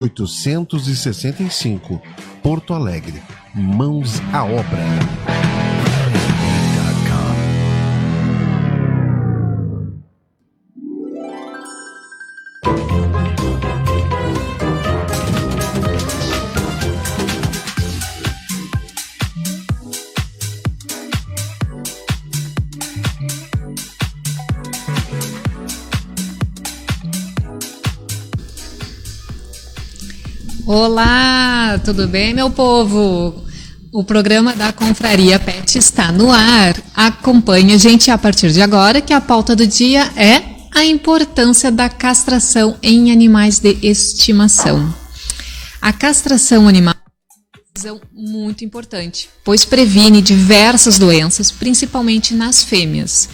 865, Porto Alegre. Mãos à obra. Olá, tudo bem, meu povo? O programa da Confraria Pet está no ar. Acompanhe a gente a partir de agora, que a pauta do dia é a importância da castração em animais de estimação. A castração animal é uma decisão muito importante, pois previne diversas doenças, principalmente nas fêmeas.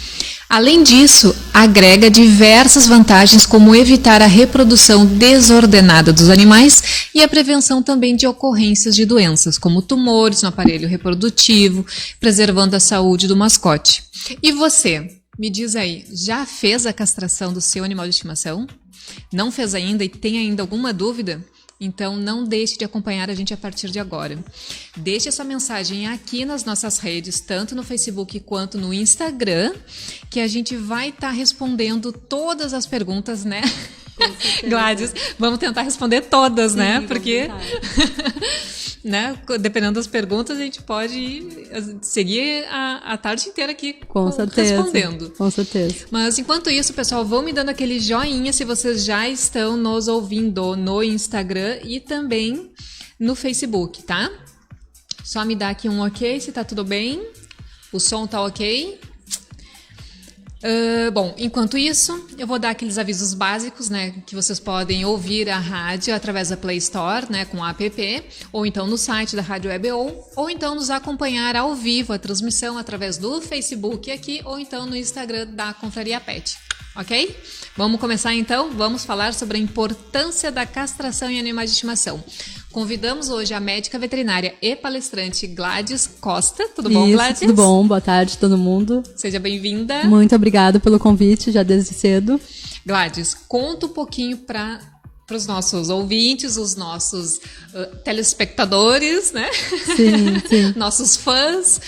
Além disso, agrega diversas vantagens, como evitar a reprodução desordenada dos animais e a prevenção também de ocorrências de doenças, como tumores no aparelho reprodutivo, preservando a saúde do mascote. E você, me diz aí, já fez a castração do seu animal de estimação? Não fez ainda e tem ainda alguma dúvida? Então, não deixe de acompanhar a gente a partir de agora. Deixe a sua mensagem aqui nas nossas redes, tanto no Facebook quanto no Instagram, que a gente vai estar respondendo todas as perguntas, né? Gladys, vamos tentar responder todas, sim, né? Porque né? Dependendo das perguntas, a gente pode seguir a tarde inteira aqui com certeza, respondendo. Com certeza. Mas enquanto isso, pessoal, vão me dando aquele joinha se vocês já estão nos ouvindo no Instagram e também no Facebook, tá? Só me dá aqui um ok se tá tudo bem. O som tá ok. Bom, enquanto isso, eu vou dar aqueles avisos básicos, né, que vocês podem ouvir a rádio através da Play Store, né, com a app, ou então no site da Rádio Web ou então nos acompanhar ao vivo a transmissão através do Facebook aqui, ou então no Instagram da Confraria Pet, ok? Vamos começar então, vamos falar sobre a importância da castração em animais de estimação. Convidamos hoje a médica veterinária e palestrante Gladys Costa. Tudo bom, Gladys? Tudo bom, boa tarde todo mundo. Seja bem-vinda. Muito obrigada pelo convite, já desde cedo. Gladys, conta um pouquinho para os nossos ouvintes, os nossos telespectadores, né? Sim, sim. Nossos fãs.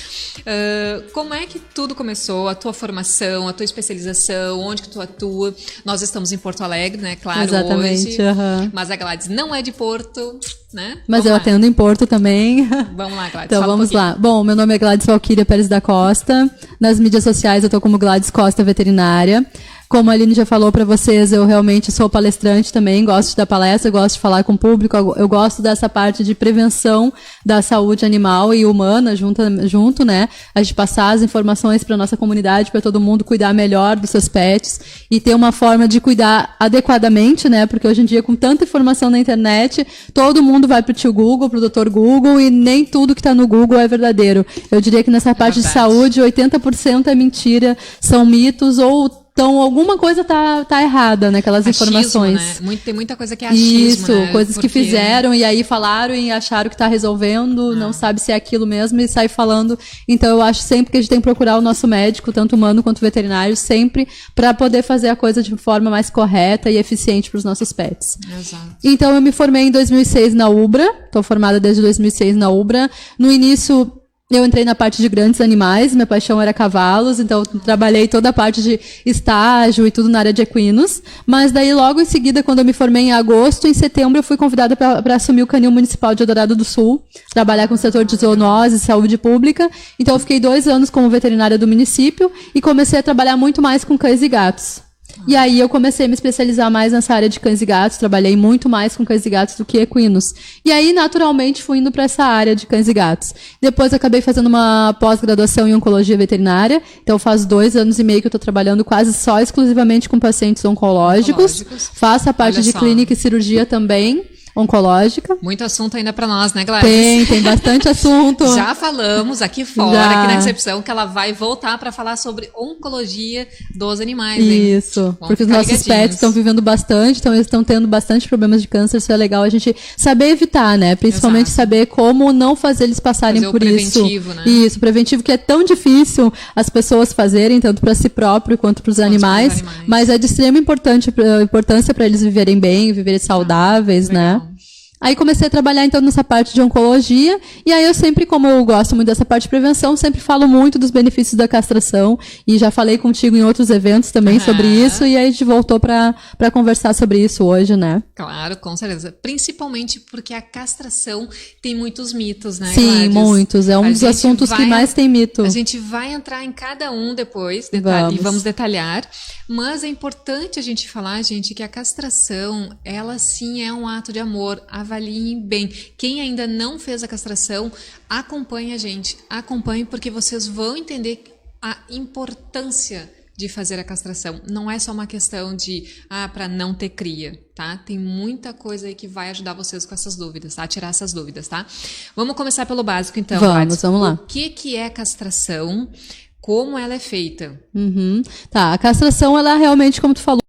Como é que tudo começou? A tua formação, a tua especialização, onde que tu atua? Nós estamos em Porto Alegre, né? Claro, exatamente, hoje. Uhum. Mas a Gladys não é de Porto, né? Mas eu atendo em Porto também. Vamos lá, Gladys. Então vamos lá. Bom, meu nome é Gladys Valquíria Pérez da Costa. Nas mídias sociais eu tô como Gladys Costa Veterinária. Como a Aline já falou para vocês, eu realmente sou palestrante também, gosto de dar palestra, gosto de falar com o público, eu gosto dessa parte de prevenção da saúde animal e humana junto, né? A gente passar as informações para nossa comunidade, para todo mundo cuidar melhor dos seus pets e ter uma forma de cuidar adequadamente, né? Porque hoje em dia, com tanta informação na internet, todo mundo vai pro tio Google, pro Dr. Google, e nem tudo que está no Google é verdadeiro. Eu diria que nessa parte de saúde, 80% é mentira, são mitos ou então, alguma coisa tá errada naquelas informações. Né? Tem muita coisa que é achismo, isso, né? Coisas que fizeram e aí falaram e acharam que tá resolvendo, não sabe se é aquilo mesmo e sai falando. Então, eu acho sempre que a gente tem que procurar o nosso médico, tanto humano quanto veterinário, sempre para poder fazer a coisa de forma mais correta e eficiente para os nossos pets. Exato. Então, eu me formei em 2006 na UBRA, estou formada desde 2006 na UBRA. No início, eu entrei na parte de grandes animais, minha paixão era cavalos, então trabalhei toda a parte de estágio e tudo na área de equinos, mas daí logo em seguida, quando eu me formei em agosto, em setembro eu fui convidada para assumir o Canil Municipal de Eldorado do Sul, trabalhar com o setor de zoonose e saúde pública, então eu fiquei 2 anos como veterinária do município e comecei a trabalhar muito mais com cães e gatos. E aí eu comecei a me especializar mais nessa área de cães e gatos, trabalhei muito mais com cães e gatos do que equinos. E aí, naturalmente, fui indo para essa área de cães e gatos. Depois acabei fazendo uma pós-graduação em oncologia veterinária, então faz 2 anos e meio que eu estou trabalhando quase só exclusivamente com pacientes oncológicos. Faço a parte de clínica e cirurgia também. Oncológica. Muito assunto ainda para nós, né, Gladys? Tem bastante assunto. Já falamos aqui fora, aqui na recepção, que ela vai voltar para falar sobre oncologia dos animais. Isso, porque os nossos pets estão vivendo bastante, então eles estão tendo bastante problemas de câncer, isso é legal a gente saber evitar, né? Principalmente saber como não fazer eles passarem por isso. Preventivo, né? Isso, preventivo, que é tão difícil as pessoas fazerem, tanto para si próprio quanto para os animais, mas é de extrema importância para eles viverem bem, viverem saudáveis, né? Aí comecei a trabalhar, então, nessa parte de oncologia, e aí eu sempre, como eu gosto muito dessa parte de prevenção, sempre falo muito dos benefícios da castração, e já falei contigo em outros eventos também sobre isso, e aí a gente voltou para conversar sobre isso hoje, né? Claro, com certeza. Principalmente porque a castração tem muitos mitos, né, Sim, Gladys? muitos. É um dos assuntos que mais tem mito. A gente vai entrar em cada um depois, e vamos detalhar, mas é importante a gente falar, gente, que a castração, ela sim é um ato de amor. Avaliem bem. Quem ainda não fez a castração, acompanhe a gente. Acompanhe porque vocês vão entender a importância de fazer a castração. Não é só uma questão de, para não ter cria, tá? Tem muita coisa aí que vai ajudar vocês com essas dúvidas, tá? Tirar essas dúvidas, tá? Vamos começar pelo básico, então. Vamos lá. O que é castração? Como ela é feita? Tá, a castração, ela realmente, como tu falou,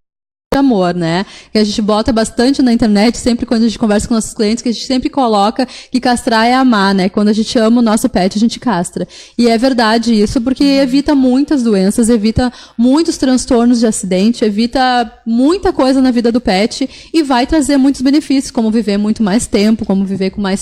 amor, né? Que a gente bota bastante na internet, sempre quando a gente conversa com nossos clientes, que a gente sempre coloca que castrar é amar, né? Quando a gente ama o nosso pet, a gente castra. E é verdade isso, porque evita muitas doenças, evita muitos transtornos de acidente, evita muita coisa na vida do pet e vai trazer muitos benefícios, como viver muito mais tempo, como viver com mais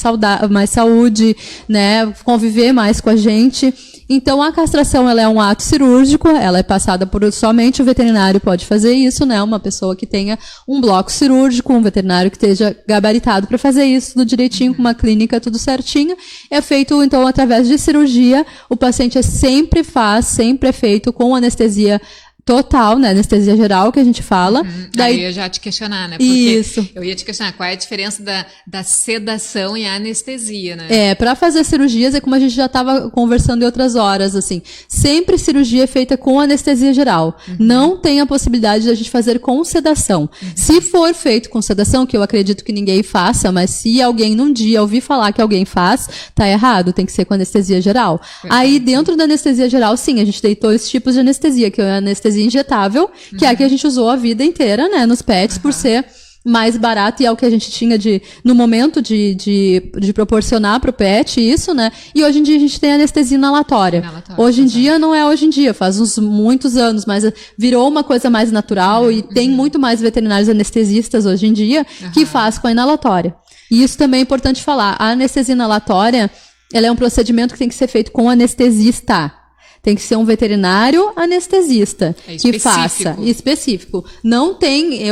saúde, né? Conviver mais com a gente. Então, a castração, ela é um ato cirúrgico, ela é passada por somente o veterinário pode fazer isso, né? Uma pessoa que tenha um bloco cirúrgico, um veterinário que esteja gabaritado para fazer isso tudo direitinho, com uma clínica tudo certinho. É feito, então, através de cirurgia. O paciente sempre é feito com anestesia total, né? Anestesia geral, que a gente fala. Daí eu ia já te questionar, né? Porque isso. Eu ia te questionar qual é a diferença da sedação e a anestesia, né? Para fazer cirurgias, é como a gente já estava conversando em outras horas, assim. Sempre cirurgia é feita com anestesia geral. Não tem a possibilidade de a gente fazer com sedação. Se for feito com sedação, que eu acredito que ninguém faça, mas se alguém num dia ouvir falar que alguém faz, tá errado, tem que ser com anestesia geral. Aí, dentro da anestesia geral, sim, a gente tem dois tipos de anestesia, que é a anestesia injetável, que é a que a gente usou a vida inteira, né, nos pets, por ser mais barato e é o que a gente tinha no momento de proporcionar para o pet isso, né? E hoje em dia a gente tem anestesia inalatória. Hoje em dia não é hoje em dia, faz muitos anos, mas virou uma coisa mais natural e tem muito mais veterinários anestesistas hoje em dia que faz com a inalatória. E isso também é importante falar. A anestesia inalatória, ela é um procedimento que tem que ser feito com anestesista. Tem que ser um veterinário anestesista que faça. Específico. Não tem,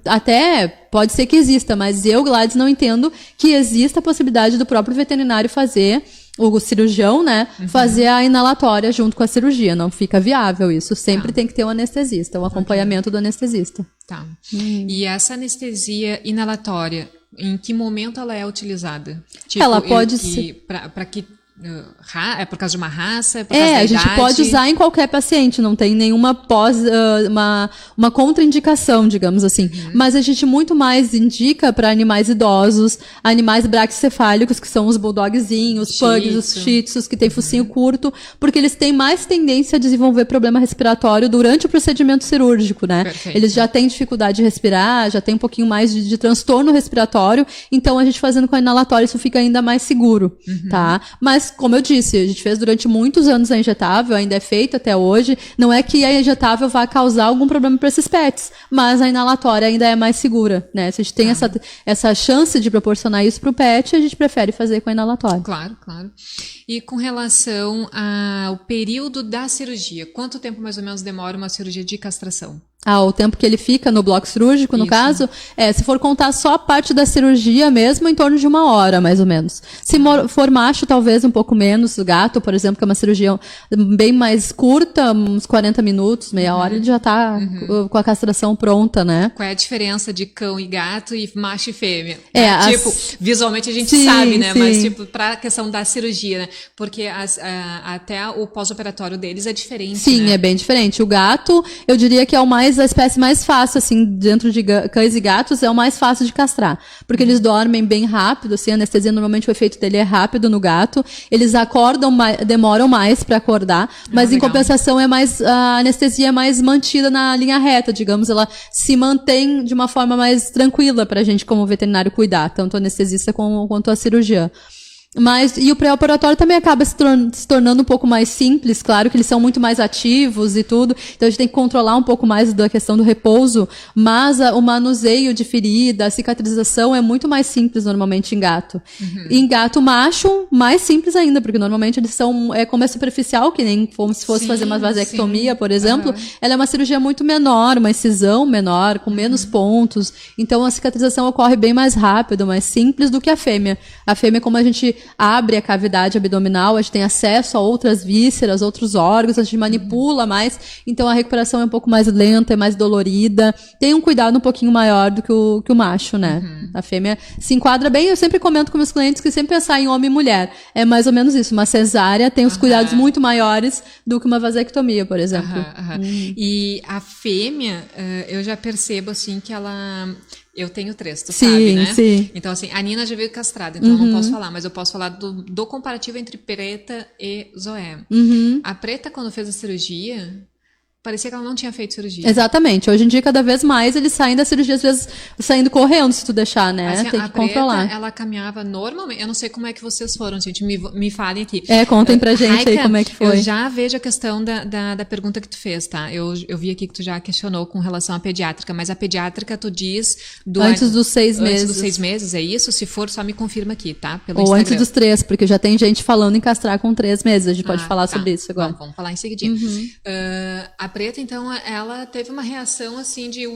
até pode ser que exista, mas eu, Gladys, não entendo que exista a possibilidade do próprio veterinário fazer, o cirurgião, né, fazer a inalatória junto com a cirurgia. Não fica viável isso. Sempre tem que ter um anestesista, um acompanhamento do anestesista. Tá. E essa anestesia inalatória, em que momento ela é utilizada? Tipo, ela pode ser... Para que... É por causa de uma raça? É por causa da a gente idade? pode usar em qualquer paciente, não tem nenhuma uma contraindicação, digamos assim. Mas a gente muito mais indica para animais idosos, animais braquicefálicos, que são os bulldogzinhos, os pugs, os shih tzus, que tem focinho curto, porque eles têm mais tendência a desenvolver problema respiratório durante o procedimento cirúrgico, né? Perfeito. Eles já têm dificuldade de respirar, já tem um pouquinho mais de transtorno respiratório, então a gente fazendo com a inalatória isso fica ainda mais seguro, tá? Mas como eu disse, a gente fez durante muitos anos a injetável, ainda é feito até hoje. Não é que a injetável vá causar algum problema para esses pets, mas a inalatória ainda é mais segura, né? Se a gente tem essa chance de proporcionar isso para o pet, a gente prefere fazer com a inalatória. Claro, claro. E com relação ao período da cirurgia, quanto tempo mais ou menos demora uma cirurgia de castração? O tempo que ele fica no bloco cirúrgico, no caso, se for contar só a parte da cirurgia mesmo, em torno de 1 hora, mais ou menos. Se for macho, talvez um pouco menos. Gato, por exemplo, que é uma cirurgia bem mais curta, uns 40 minutos, meia hora, ele já tá com a castração pronta, né? Qual é a diferença de cão e gato e macho e fêmea? Tipo, visualmente a gente sabe, né? Sim. Mas, tipo, pra questão da cirurgia, né? Porque até o pós-operatório deles é diferente, Sim, né? É bem diferente. O gato, eu diria que é a espécie mais fácil, assim, dentro de cães e gatos, é o mais fácil de castrar. Porque eles dormem bem rápido, assim, a anestesia, normalmente o efeito dele é rápido no gato. Eles acordam, demoram mais para acordar, mas em compensação a anestesia é mais mantida na linha reta, digamos, ela se mantém de uma forma mais tranquila pra gente como veterinário cuidar, tanto o anestesista quanto a cirurgiã. Mas, e o pré-operatório também acaba se tornando um pouco mais simples, claro que eles são muito mais ativos e tudo, então a gente tem que controlar um pouco mais da questão do repouso, mas o manuseio de ferida, a cicatrização é muito mais simples normalmente em gato. Em gato macho, mais simples ainda, porque normalmente eles são, como é superficial, que nem como se fosse fazer uma vasectomia, por exemplo, ela é uma cirurgia muito menor, uma incisão menor, com menos pontos, então a cicatrização ocorre bem mais rápido, mais simples do que a fêmea. A fêmea, como a gente abre a cavidade abdominal, a gente tem acesso a outras vísceras, outros órgãos, a gente manipula mais, então a recuperação é um pouco mais lenta, é mais dolorida, tem um cuidado um pouquinho maior do que o macho, né? A fêmea se enquadra bem, eu sempre comento com meus clientes que sempre pensar em homem e mulher, é mais ou menos isso, uma cesárea tem os cuidados muito maiores do que uma vasectomia, por exemplo. E a fêmea, eu já percebo, assim, que ela... Eu tenho 3, tu sim, sabe, né? Sim. Então, assim, a Nina já veio castrada, então eu não posso falar, mas eu posso falar do comparativo entre Preta e Zoé. A Preta, quando fez a cirurgia, parecia que ela não tinha feito cirurgia. Exatamente. Hoje em dia, cada vez mais, eles saem da cirurgia, às vezes, saindo correndo, se tu deixar, né? Assim, tem que controlar. Preta, ela caminhava normalmente. Eu não sei como é que vocês foram, gente. Me falem aqui. Contem pra gente Raika, aí como é que foi. Eu já vejo a questão da pergunta que tu fez, tá? Eu vi aqui que tu já questionou com relação à pediátrica, mas a pediátrica tu diz... Antes dos 6 meses. Antes dos 6 meses, é isso? Se for, só me confirma aqui, tá? Pelo Ou Instagram. antes dos 3, porque já tem gente falando em castrar com 3 meses. A gente pode falar sobre isso agora. Bom, vamos falar em seguidinho. A Preta, então, ela teve uma reação assim de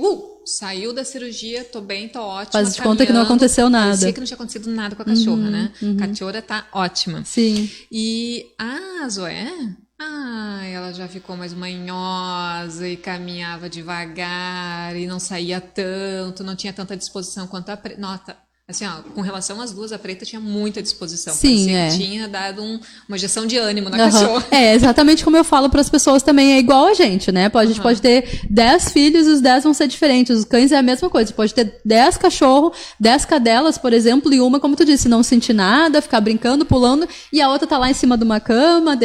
saiu da cirurgia, tô bem, tô ótima. Faz de conta que não aconteceu nada. Parecia que não tinha acontecido nada com a cachorra, né? A cachorra tá ótima. Sim. E a Zoé, ela já ficou mais manhosa e caminhava devagar e não saía tanto, não tinha tanta disposição quanto a Preta. Nota. Assim, com relação às duas, a Preta tinha muita disposição. Sim, parecia que tinha dado uma injeção de ânimo na cachorra. Exatamente como eu falo para as pessoas também, é igual a gente, né? A gente pode ter 10 filhos e os 10 vão ser diferentes. Os cães é a mesma coisa. Você pode ter 10 cachorros, 10 cadelas, por exemplo, e uma, como tu disse, não sentir nada, ficar brincando, pulando, e a outra tá lá em cima de uma cama,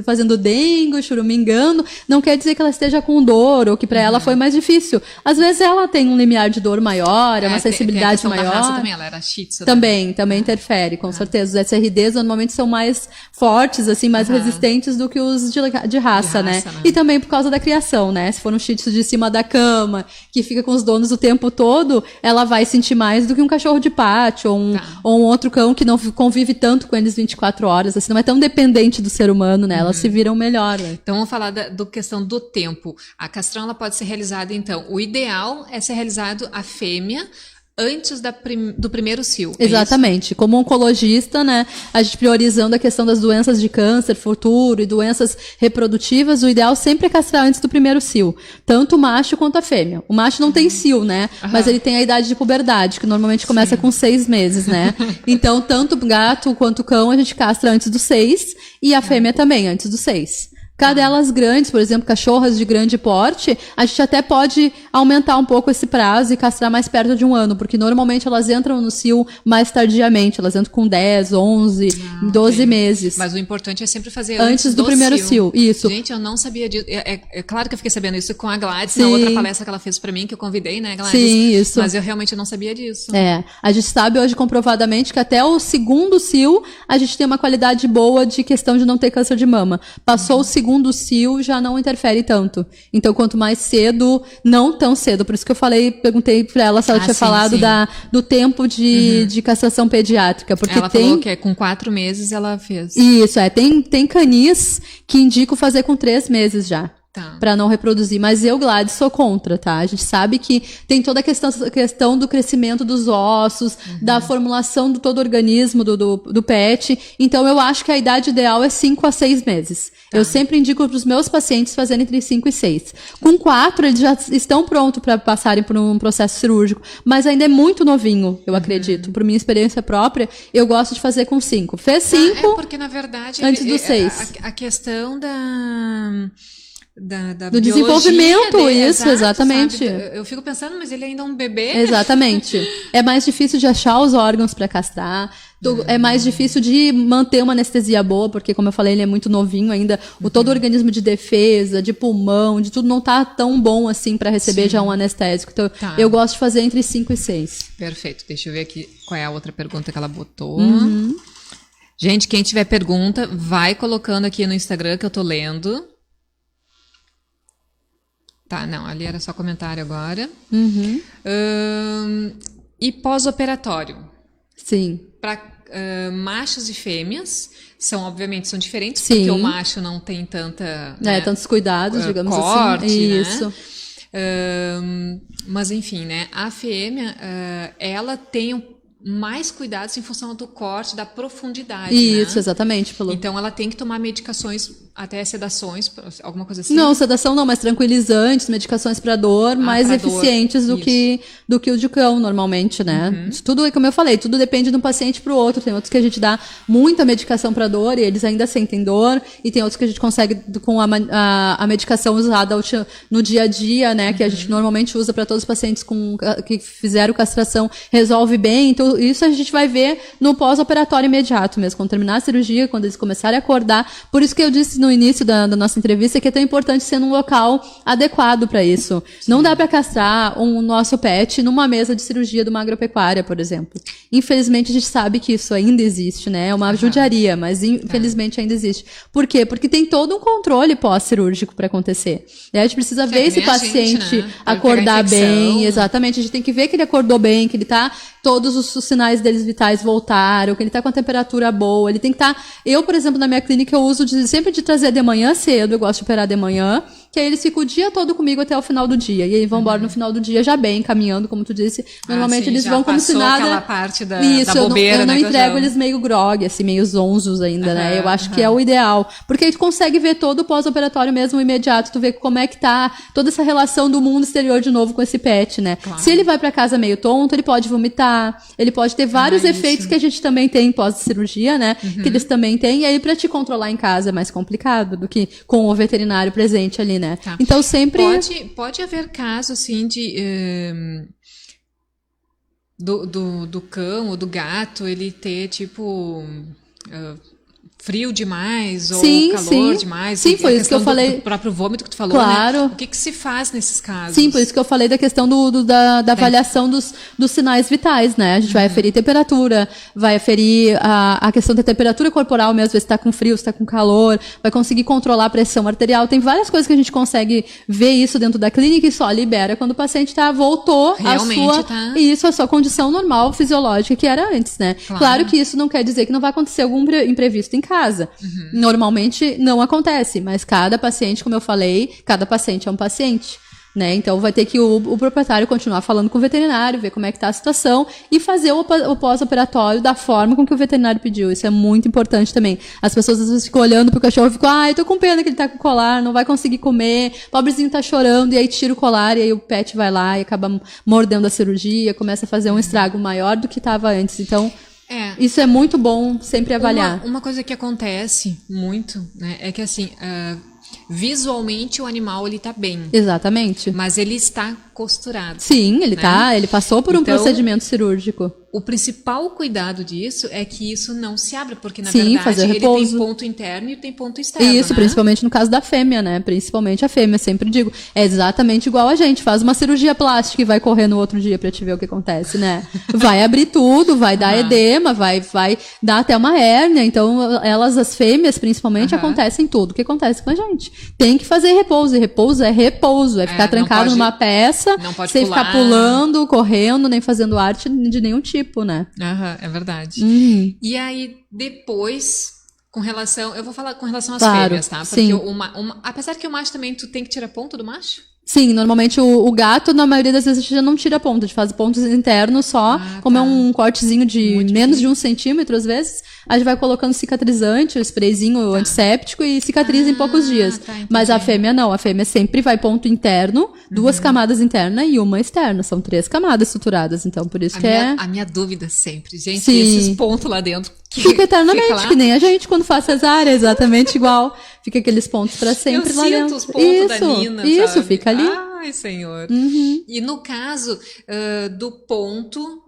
fazendo dengo, churumingando. Não quer dizer que ela esteja com dor ou que para ela foi mais difícil. Às vezes ela tem um limiar de dor maior, uma sensibilidade tem a maior. Da raça também, ela era shih tzu, também interfere, com certeza. Os SRDs normalmente são mais fortes, assim, mais resistentes do que os de raça, né? E também por causa da criação, né? Se for um shih tzu de cima da cama, que fica com os donos o tempo todo, ela vai sentir mais do que um cachorro de pátio ou um outro cão que não convive tanto com eles 24 horas, assim, não é tão dependente do ser humano, né? Elas se viram melhor, né? Então vamos falar da questão do tempo. A castração, ela pode ser realizada, então, o ideal é ser realizado a fêmea antes do primeiro cio. Exatamente. Como oncologista, né, a gente priorizando a questão das doenças de câncer futuro e doenças reprodutivas, o ideal sempre é castrar antes do primeiro cio. Tanto o macho quanto a fêmea. O macho não tem cio, né, mas ele tem a idade de puberdade, que normalmente começa com 6 meses, né. Então, tanto gato quanto cão, a gente castra antes dos 6 e a fêmea também, antes dos 6. Cadelas grandes, por exemplo, cachorras de grande porte, a gente até pode aumentar um pouco esse prazo e castrar mais perto de 1 ano, porque normalmente elas entram no cio mais tardiamente, elas entram com 10, 11, 12 meses. Mas o importante é sempre fazer antes do primeiro cio. Isso. Gente, eu não sabia disso. É claro que eu fiquei sabendo isso com a Gladys, na outra palestra que ela fez pra mim, que eu convidei, né, Gladys? Sim, isso. Mas eu realmente não sabia disso. A gente sabe hoje comprovadamente que até o segundo cio, a gente tem uma qualidade boa de questão de não ter câncer de mama. Passou o segundo cio, já não interfere tanto. Então, quanto mais cedo, não tão cedo. Por isso que eu perguntei pra ela se ela tinha falado do tempo de castração pediátrica. Porque ela falou que com 4 meses ela fez. Isso, tem canis que indicam fazer com 3 meses já. Pra não reproduzir. Mas eu, Gladys, sou contra, tá? A gente sabe que tem toda a questão do crescimento dos ossos, da formulação do todo o organismo do pet. Então, eu acho que a idade ideal é 5 a 6 meses. Eu sempre indico pros meus pacientes fazerem entre 5 e 6. Com 4, eles já estão prontos para passarem por um processo cirúrgico. Mas ainda é muito novinho, eu acredito. Por minha experiência própria, eu gosto de fazer com 5. Fez 5. Porque, na verdade, antes dos 6. A questão do desenvolvimento, dele, isso, exatamente. Eu fico pensando, mas ele ainda é um bebê. Exatamente. É mais difícil de achar os órgãos para castrar. É mais difícil de manter uma anestesia boa, porque, como eu falei, ele é muito novinho ainda. Todo o organismo de defesa, de pulmão, de tudo não tá tão bom assim para receber já um anestésico. Então, eu gosto de fazer entre 5 e 6. Perfeito. Deixa eu ver aqui qual é a outra pergunta que ela botou. Gente, quem tiver pergunta, vai colocando aqui no Instagram que eu tô lendo. Tá, não, ali era só comentário agora. E pós-operatório? Sim. Para machos e fêmeas, obviamente são diferentes, Sim. porque o macho não tem tanta... tantos cuidados, digamos corte, assim. Isso. Mas enfim, né? A fêmea, ela tem mais cuidados em função do corte, da profundidade. Isso, né? exatamente. Então ela tem que tomar medicações, até sedações, alguma coisa assim? Não, sedação não, mas tranquilizantes, medicações para dor, mais pra eficientes dor. do que o de cão, normalmente, né? Isso tudo, como eu falei, tudo depende de um paciente para o outro. Tem outros que a gente dá muita medicação para dor e eles ainda sentem dor, e tem outros que a gente consegue com a medicação usada no dia a dia, né? Que a gente normalmente usa para todos os pacientes que fizeram castração, resolve bem. Então, isso a gente vai ver no pós-operatório imediato mesmo, quando terminar a cirurgia, quando eles começarem a acordar. Por isso que eu disse no início da nossa entrevista que é tão importante ser num local adequado para isso. Sim. Não dá para castrar o nosso pet numa mesa de cirurgia de uma agropecuária, por exemplo. Infelizmente, a gente sabe que isso ainda existe, né? É uma judiaria, mas infelizmente ainda existe. Por quê? Porque tem todo um controle pós-cirúrgico para acontecer. E a gente precisa ver esse paciente né? acordar bem. Exatamente. A gente tem que ver que ele acordou bem, que ele tá... Todos os sinais deles vitais voltaram, que ele está com a temperatura boa, ele tem que estar... Eu, por exemplo, na minha clínica, eu uso sempre de trazer de manhã cedo, eu gosto de operar de manhã, que aí eles ficam o dia todo comigo até o final do dia. E aí vão embora no final do dia já bem, caminhando, como tu disse. Normalmente eles vão como se nada... aquela parte da eu bobeira, não né, entrego eles meio grog, assim, meio zonzos ainda, né? Eu acho que é o ideal. Porque aí tu consegue ver todo o pós-operatório mesmo imediato, tu vê como é que tá toda essa relação do mundo exterior de novo com esse pet, né? Claro. Se ele vai pra casa meio tonto, ele pode vomitar, ele pode ter vários efeitos que a gente também tem pós-cirurgia, né? Que eles também têm. E aí pra te controlar em casa é mais complicado do que com o veterinário presente ali, né? Tá. Então sempre... Pode haver caso, assim, de... do cão ou do gato, ele ter, tipo... frio demais ou calor demais. Sim, foi isso que eu falei. Do próprio vômito que tu falou, claro. Né? O que se faz nesses casos? Sim, por isso que eu falei da questão da avaliação dos sinais vitais, né? A gente vai aferir temperatura, vai aferir a questão da temperatura corporal mesmo, ver se tá com frio, se tá com calor, vai conseguir controlar a pressão arterial. Tem várias coisas que a gente consegue ver isso dentro da clínica e só libera quando o paciente voltou a sua condição normal, fisiológica que era antes, né? Claro que isso não quer dizer que não vai acontecer algum imprevisto em casa. Normalmente não acontece, mas cada paciente, como eu falei, cada paciente é um paciente, né? Então vai ter que o proprietário continuar falando com o veterinário, ver como é que tá a situação e fazer o pós-operatório da forma com que o veterinário pediu. Isso é muito importante também. As pessoas às vezes ficam olhando pro cachorro e ficam, eu tô com pena que ele tá com colar, não vai conseguir comer, pobrezinho tá chorando, e aí tira o colar e aí o pet vai lá e acaba mordendo a cirurgia, começa a fazer um estrago maior do que estava antes. Então, isso é muito bom sempre avaliar. Uma coisa que acontece muito, né, é que assim, visualmente o animal ele tá bem. Exatamente. Mas ele está costurado. Sim, ele ele passou por um procedimento cirúrgico. O principal cuidado disso é que isso não se abra, porque na verdade ele tem ponto interno e tem ponto externo. Isso, né? Principalmente no caso da fêmea, né? Principalmente a fêmea, sempre digo. É exatamente igual a gente, faz uma cirurgia plástica e vai correr no outro dia pra te ver o que acontece, né? Vai abrir tudo, vai dar edema, vai dar até uma hérnia. Então, as fêmeas, principalmente, acontecem tudo o que acontece com a gente. Tem que fazer repouso, e repouso é repouso, é ficar trancado numa peça, sem ficar pulando, correndo, nem fazendo arte de nenhum tipo. Né? É verdade. E aí, depois, eu vou falar com relação às fêmeas, tá? Porque apesar que o macho também, tu tem que tirar ponto do macho? Sim, normalmente o gato, na maioria das vezes, a gente já não tira ponto, a gente faz pontos internos só, como é um cortezinho de menos de 1 centímetro, às vezes, a gente vai colocando cicatrizante, o sprayzinho antisséptico e cicatriza em poucos dias. Mas a fêmea não, a fêmea sempre vai ponto interno, 2 camadas internas e uma externa, são 3 camadas suturadas, então por isso a minha dúvida sempre, gente, esses pontos lá dentro... Fica eternamente, que nem a gente quando faz cesárea, exatamente igual. Fica aqueles pontos pra sempre lá dentro. Eu sinto os pontos da Nina, Isso, sabe? Fica ali. Ai, Senhor. E no caso do ponto,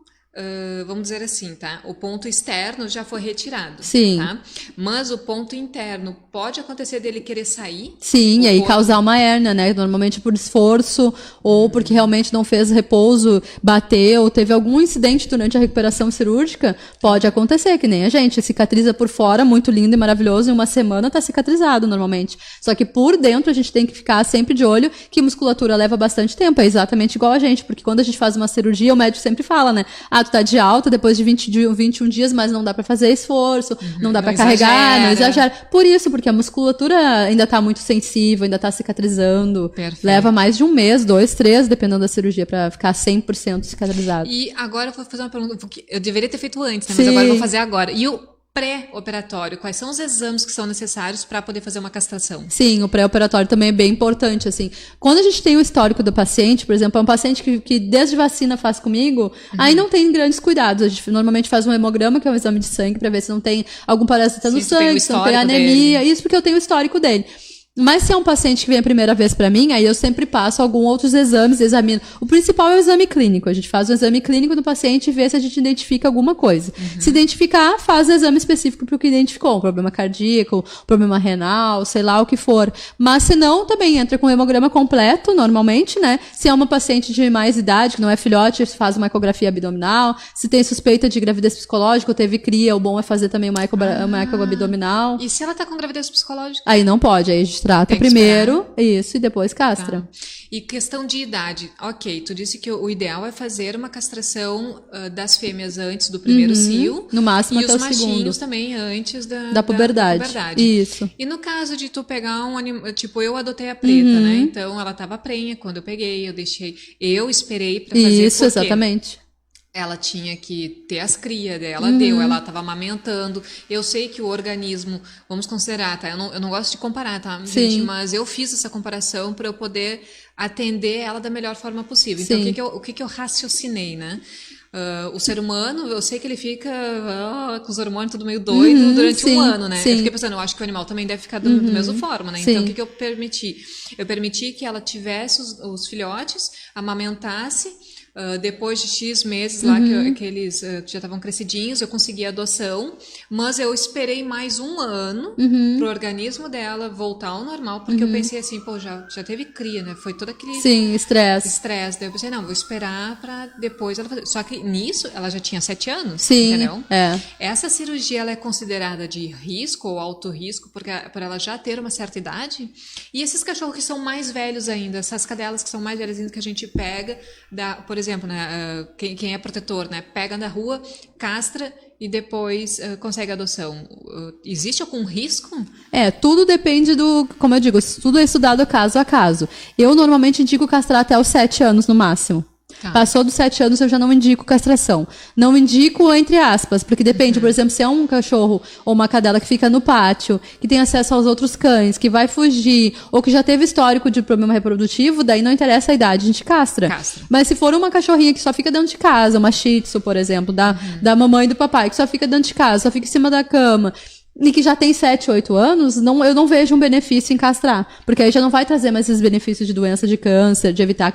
vamos dizer assim, tá? O ponto externo já foi retirado. Sim. Tá? Mas o ponto interno pode acontecer dele querer sair. Sim, e aí causar uma hérnia, né? Normalmente por esforço ou porque realmente não fez repouso, bateu, teve algum incidente durante a recuperação cirúrgica, pode acontecer, que nem a gente cicatriza por fora, muito lindo e maravilhoso, em uma semana tá cicatrizado normalmente. Só que por dentro a gente tem que ficar sempre de olho que musculatura leva bastante tempo, é exatamente igual a gente, porque quando a gente faz uma cirurgia, o médico sempre fala, né? Tu tá de alta depois de 21 dias, mas não dá pra fazer esforço, não dá pra carregar, não exagera. Por isso, porque a musculatura ainda tá muito sensível, ainda tá cicatrizando. Perfeito. Leva mais de um mês, 2, 3, dependendo da cirurgia, pra ficar 100% cicatrizado. E agora eu vou fazer uma pergunta, porque eu deveria ter feito antes, né? Sim. Mas agora eu vou fazer agora. E o pré-operatório, quais são os exames que são necessários para poder fazer uma castração? Sim, o pré-operatório também é bem importante, assim. Quando a gente tem o histórico do paciente, por exemplo, é um paciente que desde vacina faz comigo, aí não tem grandes cuidados. A gente normalmente faz um hemograma, que é um exame de sangue, para ver se não tem algum parasita no sangue, se não tem anemia. Isso porque eu tenho o histórico dele. Mas se é um paciente que vem a primeira vez para mim, aí eu sempre passo alguns outros exames, examino. O principal é o exame clínico. A gente faz o exame clínico do paciente e vê se a gente identifica alguma coisa. Se identificar, faz o exame específico para o que identificou. Um problema cardíaco, problema renal, sei lá o que for. Mas se não, também entra com o hemograma completo, normalmente, né? Se é uma paciente de mais idade, que não é filhote, faz uma ecografia abdominal. Se tem suspeita de gravidez psicológica ou teve cria, o bom é fazer também uma eco abdominal. E se ela tá com gravidez psicológica? Aí não pode, aí a gente trata primeiro, isso, e depois castra. Tá. E questão de idade. Ok, tu disse que o ideal é fazer uma castração das fêmeas antes do primeiro cio. No máximo e até o os segundo. machinhos também antes da puberdade. Isso. E no caso de tu pegar um animal, tipo, eu adotei a preta, né? Então ela tava prenha quando eu peguei, eu esperei pra fazer. Isso, exatamente. Ela tinha que ter as crias dela, deu, ela estava amamentando. Eu sei que o organismo, vamos considerar, tá? Eu não gosto de comparar, tá, gente? Mas eu fiz essa comparação para eu poder atender ela da melhor forma possível. Então, o que eu raciocinei, né? O ser humano, eu sei que ele fica com os hormônios tudo meio doido durante um ano, né? Eu fiquei pensando, eu acho que o animal também deve ficar da mesma forma, né? Então, o que eu permiti? Eu permiti que ela tivesse os filhotes, amamentasse. Depois de X meses lá que eles já estavam crescidinhos, eu consegui a adoção, mas eu esperei mais um ano pro organismo dela voltar ao normal, porque eu pensei assim, pô, já teve cria, né? Foi todo aquele... Sim, estresse. Daí eu pensei, não, vou esperar pra depois ela fazer. Só que nisso, ela já tinha 7 anos, sim, entendeu? É. Essa cirurgia, ela é considerada de risco ou alto risco, por ela já ter uma certa idade. E esses cachorros que são mais velhos ainda, essas cadelas que são mais velhas ainda, que a gente pega, por exemplo, né, quem é protetor, né, pega na rua, castra e depois consegue adoção. Existe algum risco? Tudo depende como eu digo, tudo é estudado caso a caso. Eu normalmente indico castrar até os 7 anos no máximo. Tá. Passou dos 7 anos, eu já não indico castração. Não indico entre aspas, porque depende, por exemplo, se é um cachorro ou uma cadela que fica no pátio, que tem acesso aos outros cães, que vai fugir, ou que já teve histórico de problema reprodutivo, daí não interessa a idade, a gente castra. Mas se for uma cachorrinha que só fica dentro de casa, uma shih tzu, por exemplo, da mamãe e do papai, que só fica dentro de casa, só fica em cima da cama, e que já tem 7, 8 anos, eu não vejo um benefício em castrar. Porque aí já não vai trazer mais esses benefícios de doença de câncer, de evitar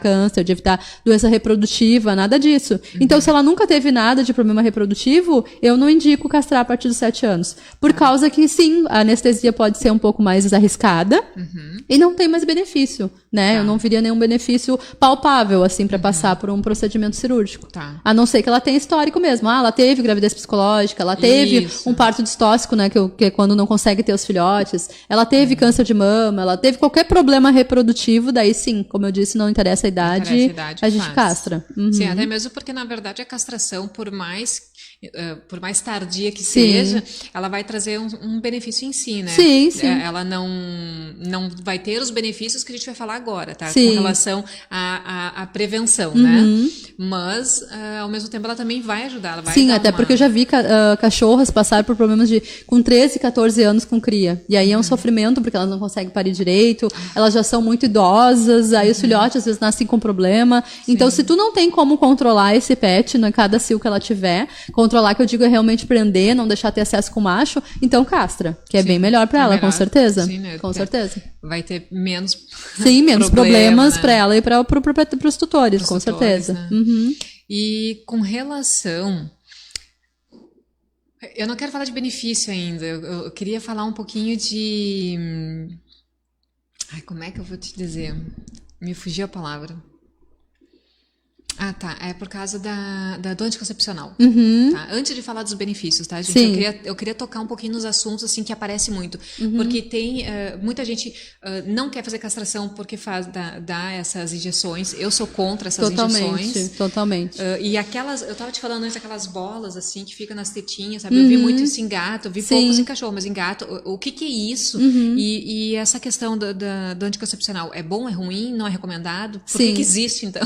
doença reprodutiva, nada disso. Então, se ela nunca teve nada de problema reprodutivo, eu não indico castrar a partir dos 7 anos. Por causa que, sim, a anestesia pode ser um pouco mais arriscada e não tem mais benefício, né? Eu não viria nenhum benefício palpável, assim, para passar por um procedimento cirúrgico. A não ser que ela tenha histórico mesmo. Ela teve gravidez psicológica, ela teve um parto distóxico, né? Que é quando não consegue ter os filhotes. Ela teve câncer de mama, ela teve qualquer problema reprodutivo, daí sim, como eu disse, não interessa a idade, a gente castra. Sim, até mesmo porque, na verdade, a castração, por mais tardia que seja, ela vai trazer um benefício em si, né? Sim, sim. Ela não vai ter os benefícios que a gente vai falar agora, tá? Sim. Com relação à prevenção, né? Mas, ao mesmo tempo, ela também vai ajudar. Ela vai sim, até porque eu já vi cachorras passar por problemas com 13, 14 anos com cria. E aí é um sofrimento, porque elas não conseguem parir direito, elas já são muito idosas, aí os filhotes às vezes nascem com problema. Então, se tu não tem como controlar esse pet, cada cio que ela tiver, controlar, que eu digo, é realmente prender, não deixar ter acesso com o macho, então castra, que é bem melhor pra ela, com certeza. Sim, né? Com certeza. Vai ter menos problemas, né? Pra ela e pros tutores, com certeza. Né? E com relação... Eu não quero falar de benefício ainda, eu queria falar um pouquinho de... Ai, como é que eu vou te dizer? Me fugiu a palavra. Ah, tá. É por causa do anticoncepcional. Tá? Antes de falar dos benefícios, tá, gente? Sim. Eu queria tocar um pouquinho nos assuntos, assim, que aparece muito. Porque tem... muita gente não quer fazer castração porque dá essas injeções. Eu sou contra essas injeções. Totalmente. E aquelas... Eu tava te falando antes daquelas bolas, assim, que ficam nas tetinhas, sabe? Eu vi muito isso em gato, eu vi poucos em cachorro, mas em gato... O que é isso? E essa questão do anticoncepcional, é bom, é ruim, não é recomendado? Por que existe, então?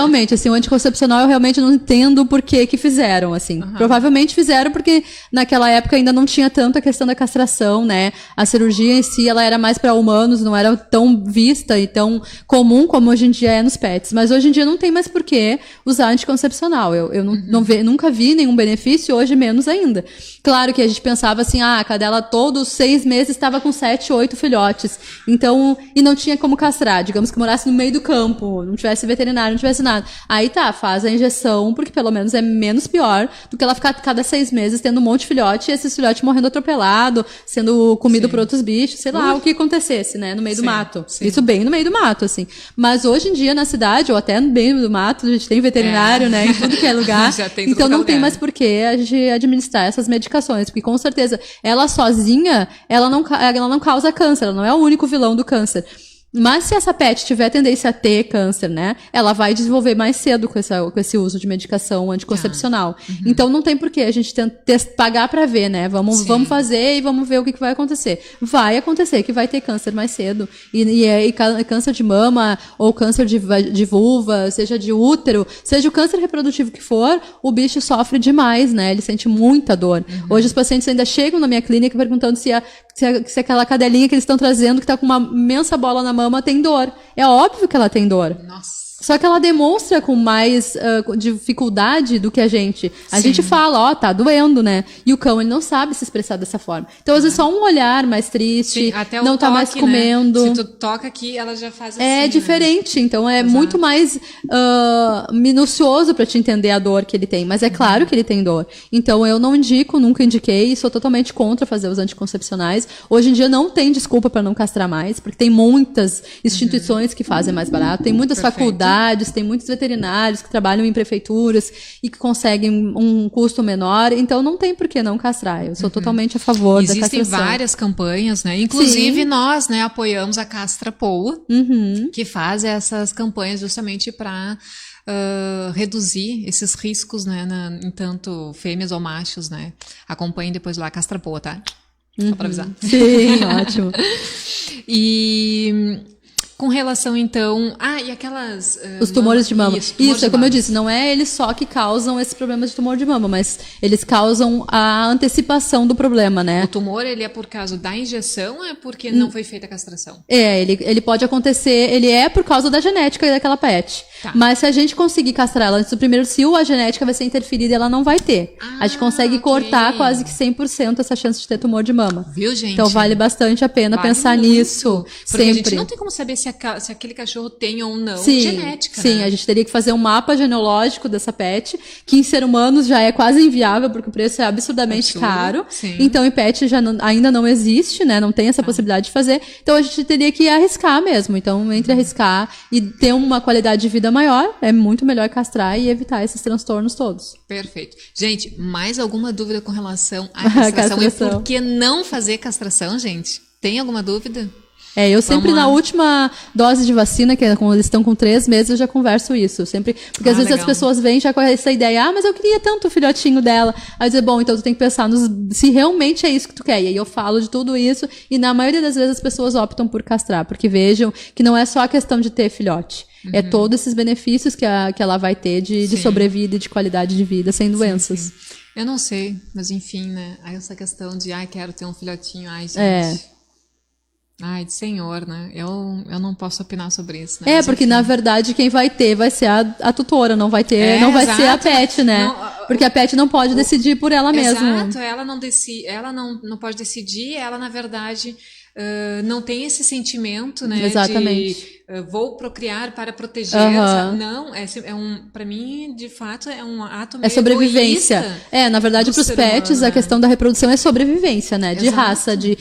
Realmente, assim, o anticoncepcional eu realmente não entendo por que fizeram, assim. Provavelmente fizeram porque naquela época ainda não tinha tanto a questão da castração, né? A cirurgia em si, ela era mais para humanos, não era tão vista e tão comum como hoje em dia é nos pets. Mas hoje em dia não tem mais por que usar anticoncepcional. Eu nunca vi nenhum benefício, hoje menos ainda. Claro que a gente pensava assim, a cadela todos 6 meses estava com 7, 8 filhotes. Então, e não tinha como castrar. Digamos que morasse no meio do campo, não tivesse veterinário, não tivesse nada. Aí faz a injeção, porque pelo menos é menos pior do que ela ficar cada 6 meses tendo um monte de filhote e esses filhotes morrendo atropelado, sendo comido por outros bichos, sei lá, o que acontecesse, né, no meio do mato. Isso bem no meio do mato, assim. Mas hoje em dia na cidade, ou até no meio do mato, a gente tem veterinário, né, em tudo que é lugar. Então não tem mais por que a gente administrar essas medicações, porque com certeza ela sozinha, ela não causa câncer, ela não é o único vilão do câncer. Mas se essa pet tiver tendência a ter câncer, né, ela vai desenvolver mais cedo com esse uso de medicação anticoncepcional. Então não tem por que a gente pagar pra ver, né? Vamos fazer e vamos ver o que vai acontecer. Vai acontecer que vai ter câncer mais cedo. E câncer de mama ou câncer de vulva, seja de útero, seja o câncer reprodutivo que for, o bicho sofre demais, né? Ele sente muita dor. Hoje os pacientes ainda chegam na minha clínica perguntando se aquela cadelinha que eles estão trazendo, que tá com uma imensa bola na mama, tem dor. É óbvio que ela tem dor. Nossa. Só que ela demonstra com mais dificuldade do que a gente. A gente fala, tá doendo, né? E o cão, ele não sabe se expressar dessa forma. Então, às vezes, só um olhar mais triste, até não tá mais comendo. Né? Se tu toca aqui, ela já faz assim. É diferente, né? Então é muito mais minucioso pra te entender a dor que ele tem. Mas é claro que ele tem dor. Então, eu não indico, nunca indiquei, sou totalmente contra fazer os anticoncepcionais. Hoje em dia não tem desculpa pra não castrar mais, porque tem muitas instituições que fazem mais barato, tem muitas faculdades, tem muitos veterinários que trabalham em prefeituras e que conseguem um custo menor, então não tem por que não castrar. Eu sou totalmente a favor da castração. Existem várias campanhas, né? Inclusive nós, né, apoiamos a Castra Poa, que faz essas campanhas justamente para reduzir esses riscos, né, em tanto fêmeas ou machos, né? Acompanhem depois lá a Castra Poa, tá? Só para avisar. Sim, ótimo. E com relação, então... e aquelas... os tumores de mama. Isso, é como eu disse. disse, não é eles só que causam esse problema de tumor de mama, mas eles causam a antecipação do problema, né? O tumor, ele é por causa da injeção ou é porque não foi feita a castração? Ele pode acontecer, ele é por causa da genética daquela pet. Tá. Mas se a gente conseguir castrar ela antes do primeiro cio, a genética vai ser interferida e ela não vai ter. A gente consegue cortar quase que 100% essa chance de ter tumor de mama. Viu, gente? Então vale bastante a pena pensar muito. nisso. Porque a gente não tem como saber se aquele cachorro tem ou não genética, Sim, né? a gente teria que fazer um mapa genealógico dessa pet, que em ser humanos já é quase inviável, porque o preço é absurdamente caro. Sim. Então, em pet ainda não existe, né? Não tem essa possibilidade de fazer. Então, a gente teria que arriscar mesmo. Então, entre arriscar e ter uma qualidade de vida maior, é muito melhor castrar e evitar esses transtornos todos. Perfeito. Gente, mais alguma dúvida com relação à castração? E por que não fazer castração, gente? Tem alguma dúvida? Eu sempre na última dose de vacina, que é quando eles estão com 3 meses, eu já converso isso. Sempre, porque às vezes legal. as pessoas vêm já com essa ideia, mas eu queria tanto o filhotinho dela. Aí eu dizer, bom, então tu tem que pensar se realmente é isso que tu quer. E aí eu falo de tudo isso, e na maioria das vezes as pessoas optam por castrar, porque vejam que não é só a questão de ter filhote. É todos esses benefícios que ela vai ter de sobrevida e de qualidade de vida, sem doenças. Sim. Eu não sei, mas enfim, né? Aí essa questão de, quero ter um filhotinho, gente... Ai, de senhor, né? Eu não posso opinar sobre isso, né? Mas, porque enfim. na verdade quem vai ter vai ser a tutora, não vai ser a pet, né? Porque a pet não pode decidir por ela mesma. Exato, ela não pode decidir, ela na verdade não tem esse sentimento, né? Exatamente. vou procriar para proteger. Não, para mim, de fato, é um ato meio sobrevivência. Na verdade, para os pets, a questão da reprodução é sobrevivência, né? De raça, de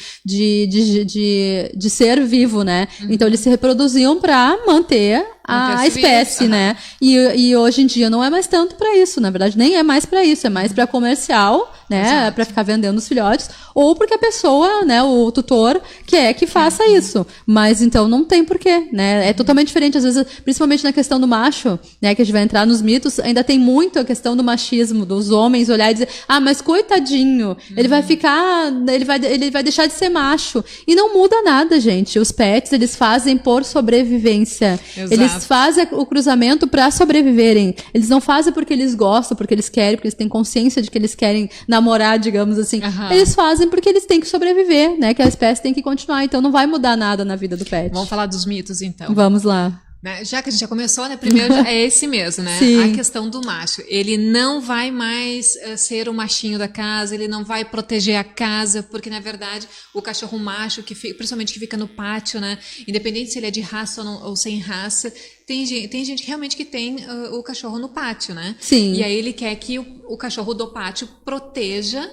ser vivo, né? Então, eles se reproduziam para manter a espécie, né? E hoje em dia não é mais tanto para isso, na verdade, nem é mais para isso, é mais para comercial, né? Para ficar vendendo os filhotes, ou porque a pessoa, né, o tutor quer que faça isso. Mas então não tem porquê, né? É totalmente diferente, às vezes, principalmente na questão do macho, né, que a gente vai entrar nos mitos, ainda tem muito a questão do machismo, dos homens olhar e dizer: "Ah, mas coitadinho, ele vai ficar, ele vai deixar de ser macho". E não muda nada, gente. Os pets, eles fazem por sobrevivência. Exato. Eles fazem o cruzamento para sobreviverem. Eles não fazem porque eles gostam, porque eles querem, porque eles têm consciência de que eles querem namorar, digamos assim. Eles fazem porque eles têm que sobreviver, né? Que a espécie tem que continuar. Então não vai mudar nada na vida do pet. Vamos falar dos mitos, então. Vamos lá. Já que a gente já começou, né? Primeiro é esse mesmo, né? Sim. A questão do macho. Ele não vai mais ser o machinho da casa, ele não vai proteger a casa, porque, na verdade, o cachorro macho, principalmente que fica no pátio, né? Independente se ele é de raça ou sem raça, tem gente realmente que tem o cachorro no pátio, né? Sim. E aí ele quer que o cachorro do pátio proteja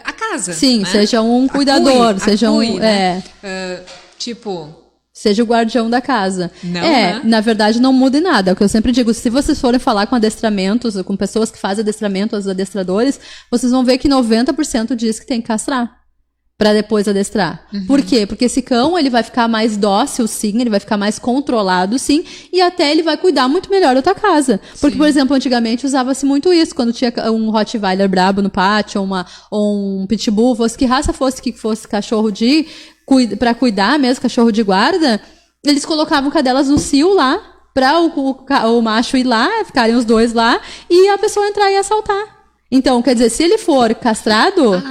a casa. Sim, né? seja um cuidador, né? Seja o guardião da casa. Não, né? Na verdade, não muda em nada. É o que eu sempre digo, se vocês forem falar com adestramentos, com pessoas que fazem adestramento, os adestradores, vocês vão ver que 90% diz que tem que castrar para depois adestrar. Por quê? Porque esse cão, ele vai ficar mais dócil, sim, ele vai ficar mais controlado, sim, e até ele vai cuidar muito melhor da tua casa. Porque, por exemplo, antigamente usava-se muito isso, quando tinha um Rottweiler brabo no pátio, ou um Pitbull, que raça fosse que fosse cachorro para cuidar mesmo, cachorro de guarda, eles colocavam cadelas no cio lá, para o macho ir lá, ficarem os dois lá, e a pessoa entrar e assaltar. Então, quer dizer, se ele for castrado,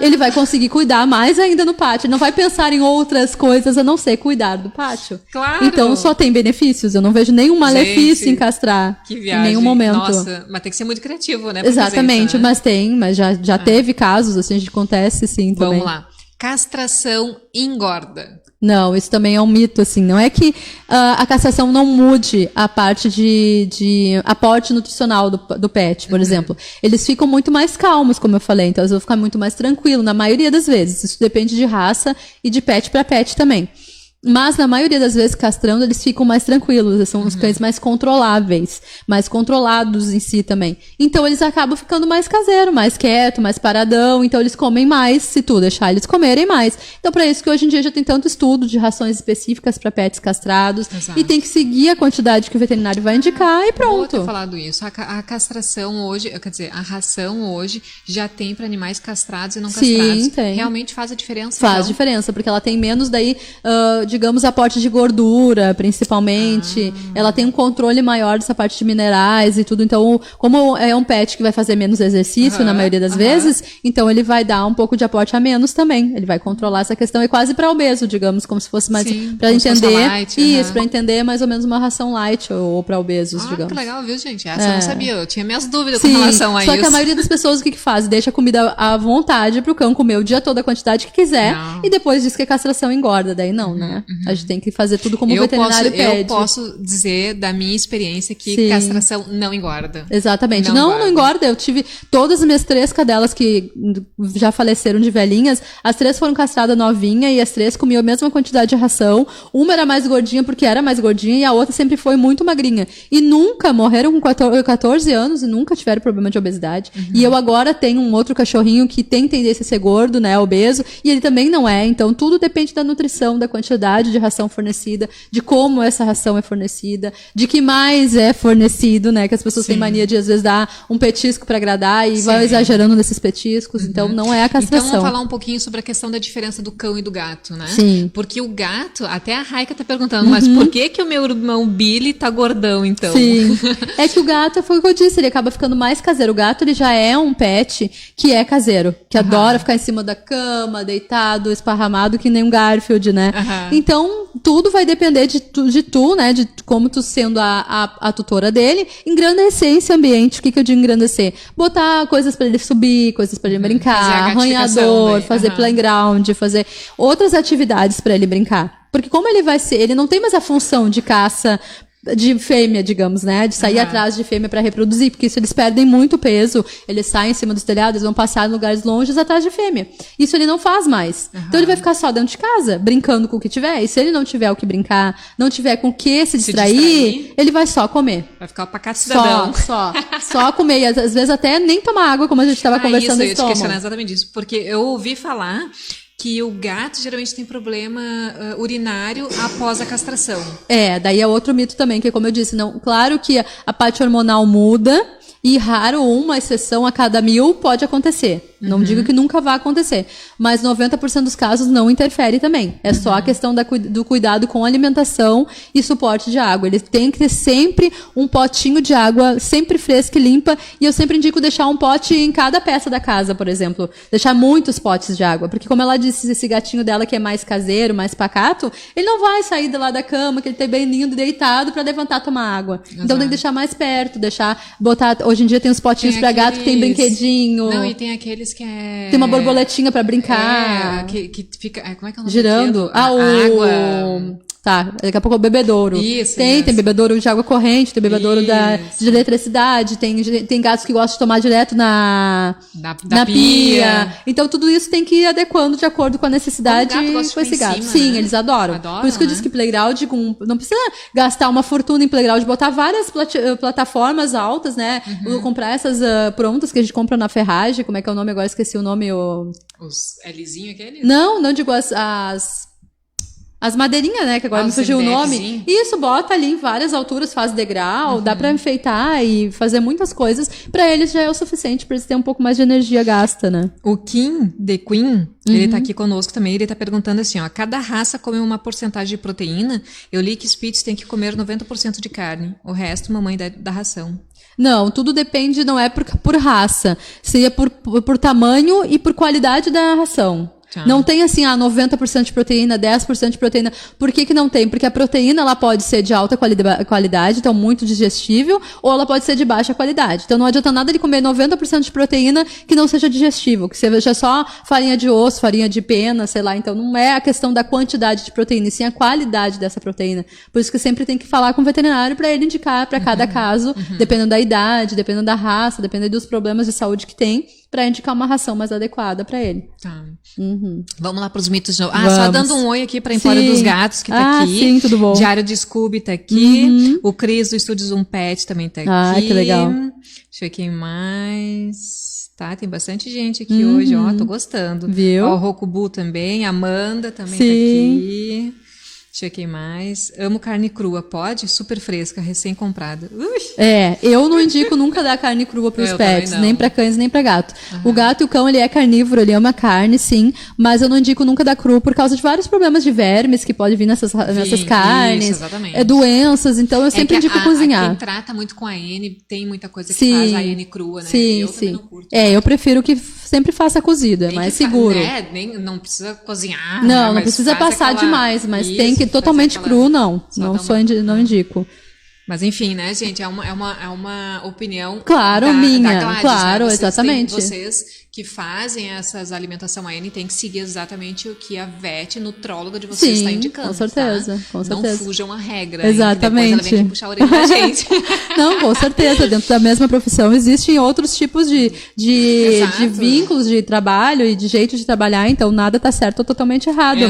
ele vai conseguir cuidar mais ainda no pátio. Ele não vai pensar em outras coisas a não ser cuidar do pátio. Claro! Então, só tem benefícios. Eu não vejo nenhum malefício em castrar. Que viagem. Em nenhum momento. Nossa, mas tem que ser muito criativo, né? Exatamente, isso, né? mas já teve casos, assim, acontece sim também. Vamos lá. Castração engorda. Não, isso também é um mito, assim. Não é que a castração não mude a parte de aporte nutricional do pet, por exemplo. Eles ficam muito mais calmos, como eu falei. Então, eles vão ficar muito mais tranquilos, na maioria das vezes. Isso depende de raça e de pet para pet também. Mas, na maioria das vezes, castrando, eles ficam mais tranquilos. São os cães mais controláveis, mais controlados em si também. Então, eles acabam ficando mais caseiro, mais quieto, mais paradão. Então, eles comem mais, se tu deixar eles comerem mais. Então, para isso que hoje em dia já tem tanto estudo de rações específicas para pets castrados. Exato. E tem que seguir a quantidade que o veterinário vai indicar e pronto. Vou ter falado isso. A castração hoje, quer dizer, a ração hoje já tem para animais castrados e não castrados. Sim, tem. Realmente faz a diferença? Faz diferença, porque ela tem menos daí, digamos, aporte de gordura, principalmente. Ela tem um controle maior dessa parte de minerais e tudo. Então, como é um pet que vai fazer menos exercício na maioria das vezes, então ele vai dar um pouco de aporte a menos também. Ele vai controlar essa questão. É quase para obeso, digamos, como se fosse mais para entender. Light, isso, para entender mais ou menos uma ração light ou para obesos, digamos. Que legal, viu, gente? Essa eu não sabia. Eu tinha minhas dúvidas com relação a isso. Só que a maioria das pessoas o que faz? Deixa a comida à vontade pro cão comer o dia todo a quantidade que quiser e depois diz que a castração engorda. Daí não, né? A gente tem que fazer tudo como o veterinário pede. Eu posso dizer da minha experiência que castração não engorda. Exatamente. Não engorda. Eu tive todas as minhas 3 cadelas que já faleceram de velhinhas, as 3 foram castradas novinha e as 3 comiam a mesma quantidade de ração. Uma era mais gordinha porque era mais gordinha e a outra sempre foi muito magrinha. E nunca morreram com 14 anos e nunca tiveram problema de obesidade. E eu agora tenho um outro cachorrinho que tem tendência a ser gordo, né, obeso, e ele também não é. Então tudo depende da nutrição, da quantidade de ração fornecida, de como essa ração é fornecida, de que mais é fornecido, né? Que as pessoas têm mania de, às vezes, dar um petisco para agradar e vão exagerando nesses petiscos. Então, não é a castração. Então, vamos falar um pouquinho sobre a questão da diferença do cão e do gato, né? Sim. Porque o gato, até a Raika tá perguntando, mas por que o meu irmão Billy tá gordão, então? Sim. É que o gato, foi o que eu disse, ele acaba ficando mais caseiro. O gato, ele já é um pet que é caseiro, que adora ficar em cima da cama, deitado, esparramado, que nem um Garfield, né? Então, tudo vai depender de tu, né? De como tu sendo a tutora dele, engrandecer esse ambiente. O que eu digo engrandecer? Botar coisas pra ele subir, coisas pra ele brincar, arranhador, fazer playground, fazer outras atividades pra ele brincar. Porque como ele não tem mais a função de caça de fêmea, digamos, né? De sair atrás de fêmea para reproduzir, porque isso eles perdem muito peso, eles saem em cima dos telhados, eles vão passar em lugares longes atrás de fêmea. Isso ele não faz mais. Então ele vai ficar só dentro de casa, brincando com o que tiver, e se ele não tiver o que brincar, não tiver com o que se distrair, ele vai só comer. Vai ficar o pacato cidadão. Só comer, e às vezes até nem tomar água, como a gente estava conversando. Isso, eu ia te questionar exatamente isso, porque eu ouvi falar que o gato geralmente tem problema urinário após a castração. Daí é outro mito também, que como eu disse, não, claro que a parte hormonal muda, e raro, uma exceção a cada 1000 pode acontecer. Não digo que nunca vai acontecer, mas 90% dos casos não interfere também. É só a questão do cuidado com a alimentação e suporte de água. Ele tem que ter sempre um potinho de água, sempre fresca e limpa, e eu sempre indico deixar um pote em cada peça da casa, por exemplo. Deixar muitos potes de água, porque como ela disse, esse gatinho dela que é mais caseiro, mais pacato, ele não vai sair de lá da cama, que ele tem bem lindo, deitado, pra levantar tomar água. Exato. Então tem que deixar mais perto, botar... Hoje em dia tem os potinhos pra gato que tem brinquedinho. Não, e tem aqueles que é... Tem uma borboletinha pra brincar. Que fica... Como é que é o nome girando. A água... Tá, daqui a pouco é o bebedouro. Isso. Tem bebedouro de água corrente, tem bebedouro de eletricidade, tem gatos que gostam de tomar direto na pia. Então tudo isso tem que ir adequando de acordo com a necessidade com esse gato. Sim, né? Eles adoram. Por isso que eu disse que playground, não precisa gastar uma fortuna em playground, botar várias plataformas altas, né? Comprar essas prontas que a gente compra na ferragem, como é que é o nome agora? Esqueci o nome. Os Lzinho aqueles? Não digo as madeirinhas, né? Que agora me fugiu o nome. Isso, bota ali em várias alturas, faz degrau, dá pra enfeitar e fazer muitas coisas. Pra eles já é o suficiente pra eles terem um pouco mais de energia gasta, né? O Kim The Queen, ele tá aqui conosco também, ele tá perguntando assim, ó, cada raça come uma porcentagem de proteína? Eu li que Spitz tem que comer 90% de carne, o resto mamãe da ração. Não, tudo depende, não é por raça. Seria por tamanho e por qualidade da ração. Não tem assim, 90% de proteína, 10% de proteína. Por que não tem? Porque a proteína, ela pode ser de alta qualidade, então muito digestível, ou ela pode ser de baixa qualidade. Então não adianta nada de comer 90% de proteína que não seja digestível, que seja só farinha de osso, farinha de pena, sei lá. Então não é a questão da quantidade de proteína, e sim a qualidade dessa proteína. Por isso que sempre tem que falar com o veterinário para ele indicar para cada caso, dependendo da idade, dependendo da raça, dependendo dos problemas de saúde que tem, para indicar uma ração mais adequada para ele. Tá. Vamos lá para os mitos de novo. Só dando um oi aqui para Empório dos Gatos, que tá aqui. Sim, tudo bom. Diário de Scooby tá aqui. O Cris do Estúdio Zoom Pet também tá aqui. Que legal. Deixa eu ver quem mais. Tá, tem bastante gente aqui hoje, ó. Tô gostando. Viu? Ó, o Rokubu também. A Amanda também tá aqui. Deixa eu ver quem mais. Amo carne crua, pode? Super fresca, recém-comprada. Eu não indico nunca dar carne crua pros pets, nem pra cães, nem pra gato. O gato e o cão, ele é carnívoro, ele ama carne, sim, mas eu não indico nunca dar cru por causa de vários problemas de vermes que podem vir nessas carnes. Isso, exatamente. Doenças, então eu sempre indico cozinhar. Quem trata muito com a N, tem muita coisa que faz a N crua, né? Sim, também não curto. Eu prefiro que sempre faça cozido, é mais seguro. Não precisa cozinhar. Não precisa passar demais, mas tem que totalmente cru, não indico. Mas enfim, né, gente, é uma opinião minha, da Gladys, claro, né? exatamente. Vocês que fazem essas alimentação AN têm que seguir exatamente o que a vet, nutróloga de vocês está indicando. Com certeza, com certeza. Não fujam a regra. Exatamente. Depois ela vem aqui puxar a orelha da gente. Não, com certeza. Dentro da mesma profissão existem outros tipos de vínculos de trabalho e de jeito de trabalhar, então nada tá certo ou totalmente errado,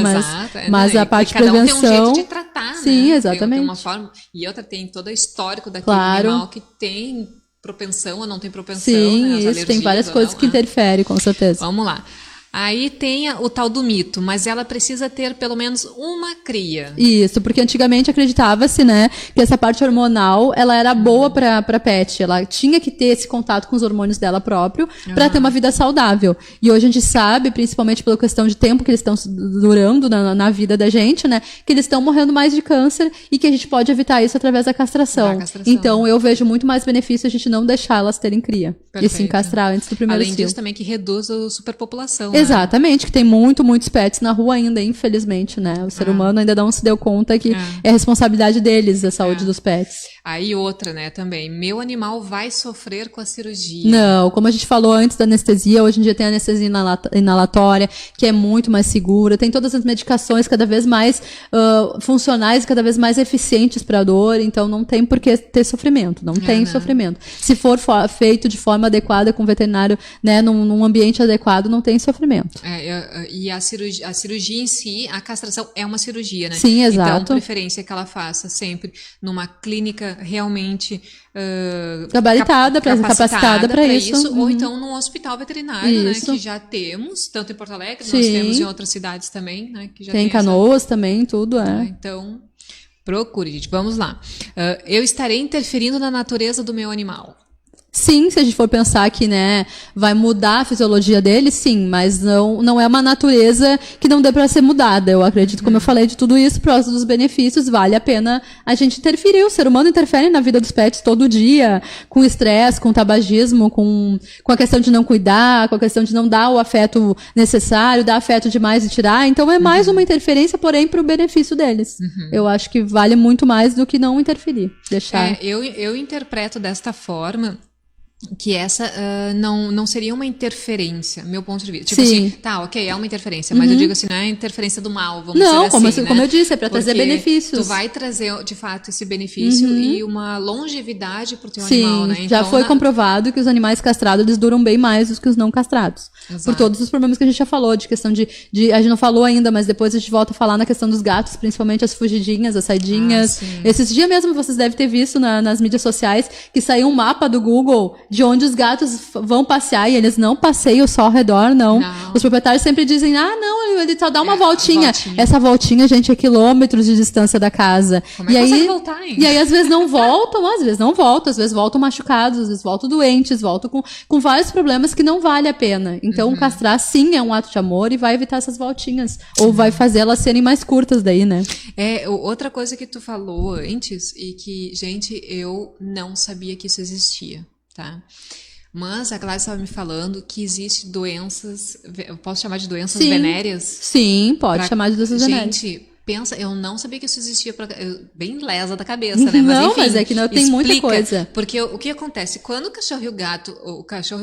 mas a parte de prevenção... Cada um tem um jeito de tratar, sim, né? exatamente. Tem uma forma, e outra tem todo o histórico daquele animal que tem propensão ou não tem propensão, sim, né? Isso, tem várias coisas que interferem, com certeza. Vamos lá. Aí tem o tal do mito, mas ela precisa ter pelo menos uma cria. Isso, porque antigamente acreditava-se, né, que essa parte hormonal, ela era boa pra pet, ela tinha que ter esse contato com os hormônios dela próprio pra ter uma vida saudável. E hoje a gente sabe, principalmente pela questão de tempo que eles estão durando na vida da gente, né, que eles estão morrendo mais de câncer e que a gente pode evitar isso através da castração. Então eu vejo muito mais benefício a gente não deixar elas terem cria. E sim castrar antes do primeiro Além cio. disso, também que reduz a superpopulação. Né? Exatamente, que tem muitos pets na rua ainda, infelizmente, né? O ser humano ainda não se deu conta que é responsabilidade deles a saúde dos pets. Aí outra, né, também. Meu animal vai sofrer com a cirurgia. Não, como a gente falou antes da anestesia, hoje em dia tem a anestesia inalatória, que é muito mais segura, tem todas as medicações cada vez mais funcionais, cada vez mais eficientes para a dor, então não tem por que ter sofrimento, não tem sofrimento. Se for feito de forma adequada com o veterinário, né, num ambiente adequado, não tem sofrimento. E a cirurgia em si, a castração é uma cirurgia, né? Sim, exato. Então, preferência que ela faça sempre numa clínica realmente gabaritada, capacitada para isso. Ou então num hospital veterinário, né, que já temos, tanto em Porto Alegre, nós temos em outras cidades também, né, que já tem Canoas também, tudo Então, procure, gente. Vamos lá. Eu estarei interferindo na natureza do meu animal. Sim, se a gente for pensar que, né, vai mudar a fisiologia dele, sim, mas não é uma natureza que não dê para ser mudada. Eu acredito, como eu falei de tudo isso, próximo dos benefícios, vale a pena a gente interferir. O ser humano interfere na vida dos pets todo dia, com estresse, com tabagismo, com a questão de não cuidar, com a questão de não dar o afeto necessário, dar afeto demais e tirar. Então é mais uma interferência, porém, para o benefício deles. Eu acho que vale muito mais do que não interferir. Deixar. Eu interpreto desta forma que essa não seria uma interferência, meu ponto de vista. Tipo assim, tá, ok, é uma interferência, mas eu digo assim, não é a interferência do mal, vamos dizer assim, como eu disse, é para trazer benefícios. Tu vai trazer, de fato, esse benefício e uma longevidade pro teu animal, né? Então, já foi comprovado que os animais castrados, eles duram bem mais do que os não castrados. Exato. Por todos os problemas que a gente já falou, de questão de a gente não falou ainda, mas depois a gente volta a falar na questão dos gatos, principalmente as fugidinhas, as saidinhas. Esses dias mesmo vocês devem ter visto nas mídias sociais que saiu um mapa do Google de onde os gatos vão passear e eles não passeiam só ao redor, não. Os proprietários sempre dizem, não, ele só dá uma voltinha. Essa voltinha, gente, é quilômetros de distância da casa. Como é que consegue voltar, hein? E aí, às vezes não voltam, às vezes voltam machucados, às vezes voltam doentes, voltam com vários problemas que não vale a pena. Então, castrar, sim, é um ato de amor e vai evitar essas voltinhas. Ou vai fazer elas serem mais curtas daí, né? Outra coisa que tu falou antes e que, gente, eu não sabia que isso existia. Tá? Mas a Gladys estava me falando que existe doenças, eu posso chamar de doenças venéreas? Sim, pode chamar de doenças venéreas. Gente, pensa, eu não sabia que isso existia, bem lesa da cabeça, né? Mas, não, enfim, mas é que não tem muita coisa. Porque o que acontece? Quando o cachorro e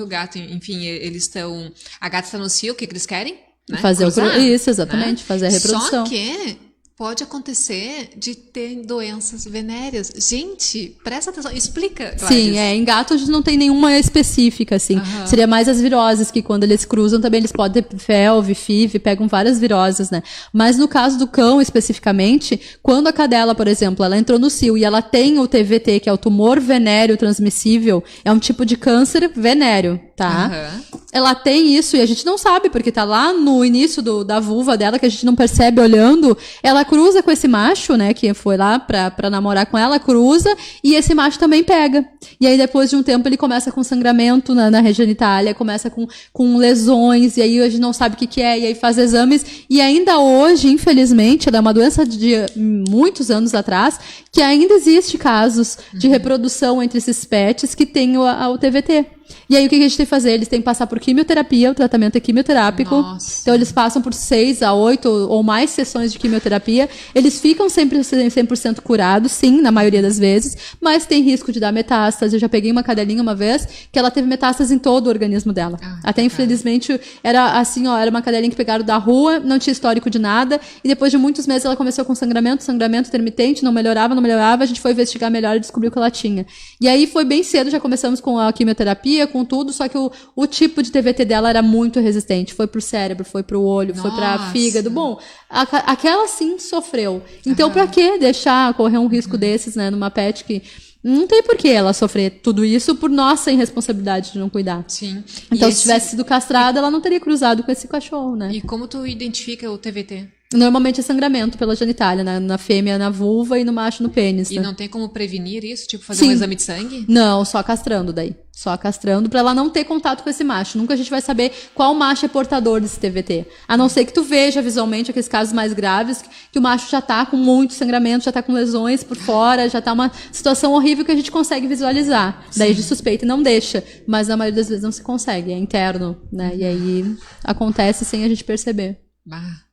o gato, enfim, eles estão, a gata está no cio, o que eles querem? Né? Fazer isso, exatamente, né? Fazer a reprodução. Só que pode acontecer de ter doenças venéreas. Gente, presta atenção, explica, Gladys. Sim, em gatos não tem nenhuma específica, assim. Seria mais as viroses, que quando eles cruzam também eles podem ter FeLV, FIV, pegam várias viroses, né? Mas no caso do cão, especificamente, quando a cadela, por exemplo, ela entrou no cio e ela tem o TVT, que é o tumor venéreo transmissível, é um tipo de câncer venéreo, tá? Ela tem isso e a gente não sabe, porque tá lá no início da vulva dela, que a gente não percebe olhando, ela cruza com esse macho, né, que foi lá pra namorar com ela, cruza, e esse macho também pega. E aí, depois de um tempo, ele começa com sangramento na região genitália, começa com lesões, e aí a gente não sabe o que é, e aí faz exames, e ainda hoje, infelizmente, ela é uma doença de muitos anos atrás, que ainda existe casos de reprodução entre esses pets que têm o TVT. E aí, o que a gente tem que fazer? Eles têm que passar por quimioterapia, o tratamento é quimioterápico. Nossa. Então, eles passam por 6 a 8 ou mais sessões de quimioterapia. Eles ficam sempre 100% curados, sim, na maioria das vezes, mas tem risco de dar metástase. Eu já peguei uma cadelinha uma vez que ela teve metástase em todo o organismo dela. Até, infelizmente, era assim, era uma cadelinha que pegaram da rua, não tinha histórico de nada, e depois de muitos meses ela começou com sangramento intermitente, não melhorava, a gente foi investigar melhor e descobriu que ela tinha. E aí foi bem cedo, já começamos com a quimioterapia, com tudo, só que o tipo de TVT dela era muito resistente. Foi pro cérebro, foi pro olho, foi pra fígado. Bom, aquela sim sofreu. Então, pra que deixar correr um risco desses, né, numa pet que não tem por que ela sofrer tudo isso por nossa irresponsabilidade de não cuidar. Sim. Então, se tivesse sido castrada, ela não teria cruzado com esse cachorro, né? E como tu identifica o TVT? Normalmente é sangramento pela genitália, né? Na fêmea na vulva e no macho no pênis. E né? não tem como prevenir isso? Tipo, fazer Sim. um exame de sangue? Não, só castrando daí. Só castrando pra ela não ter contato com esse macho. Nunca a gente vai saber qual macho é portador desse TVT. A não ser que tu veja visualmente aqueles casos mais graves, que o macho já tá com muito sangramento, já tá com lesões por fora, já tá uma situação horrível que a gente consegue visualizar. Daí de suspeita e não deixa. Mas na maioria das vezes não se consegue, é interno, né? E aí acontece sem a gente perceber.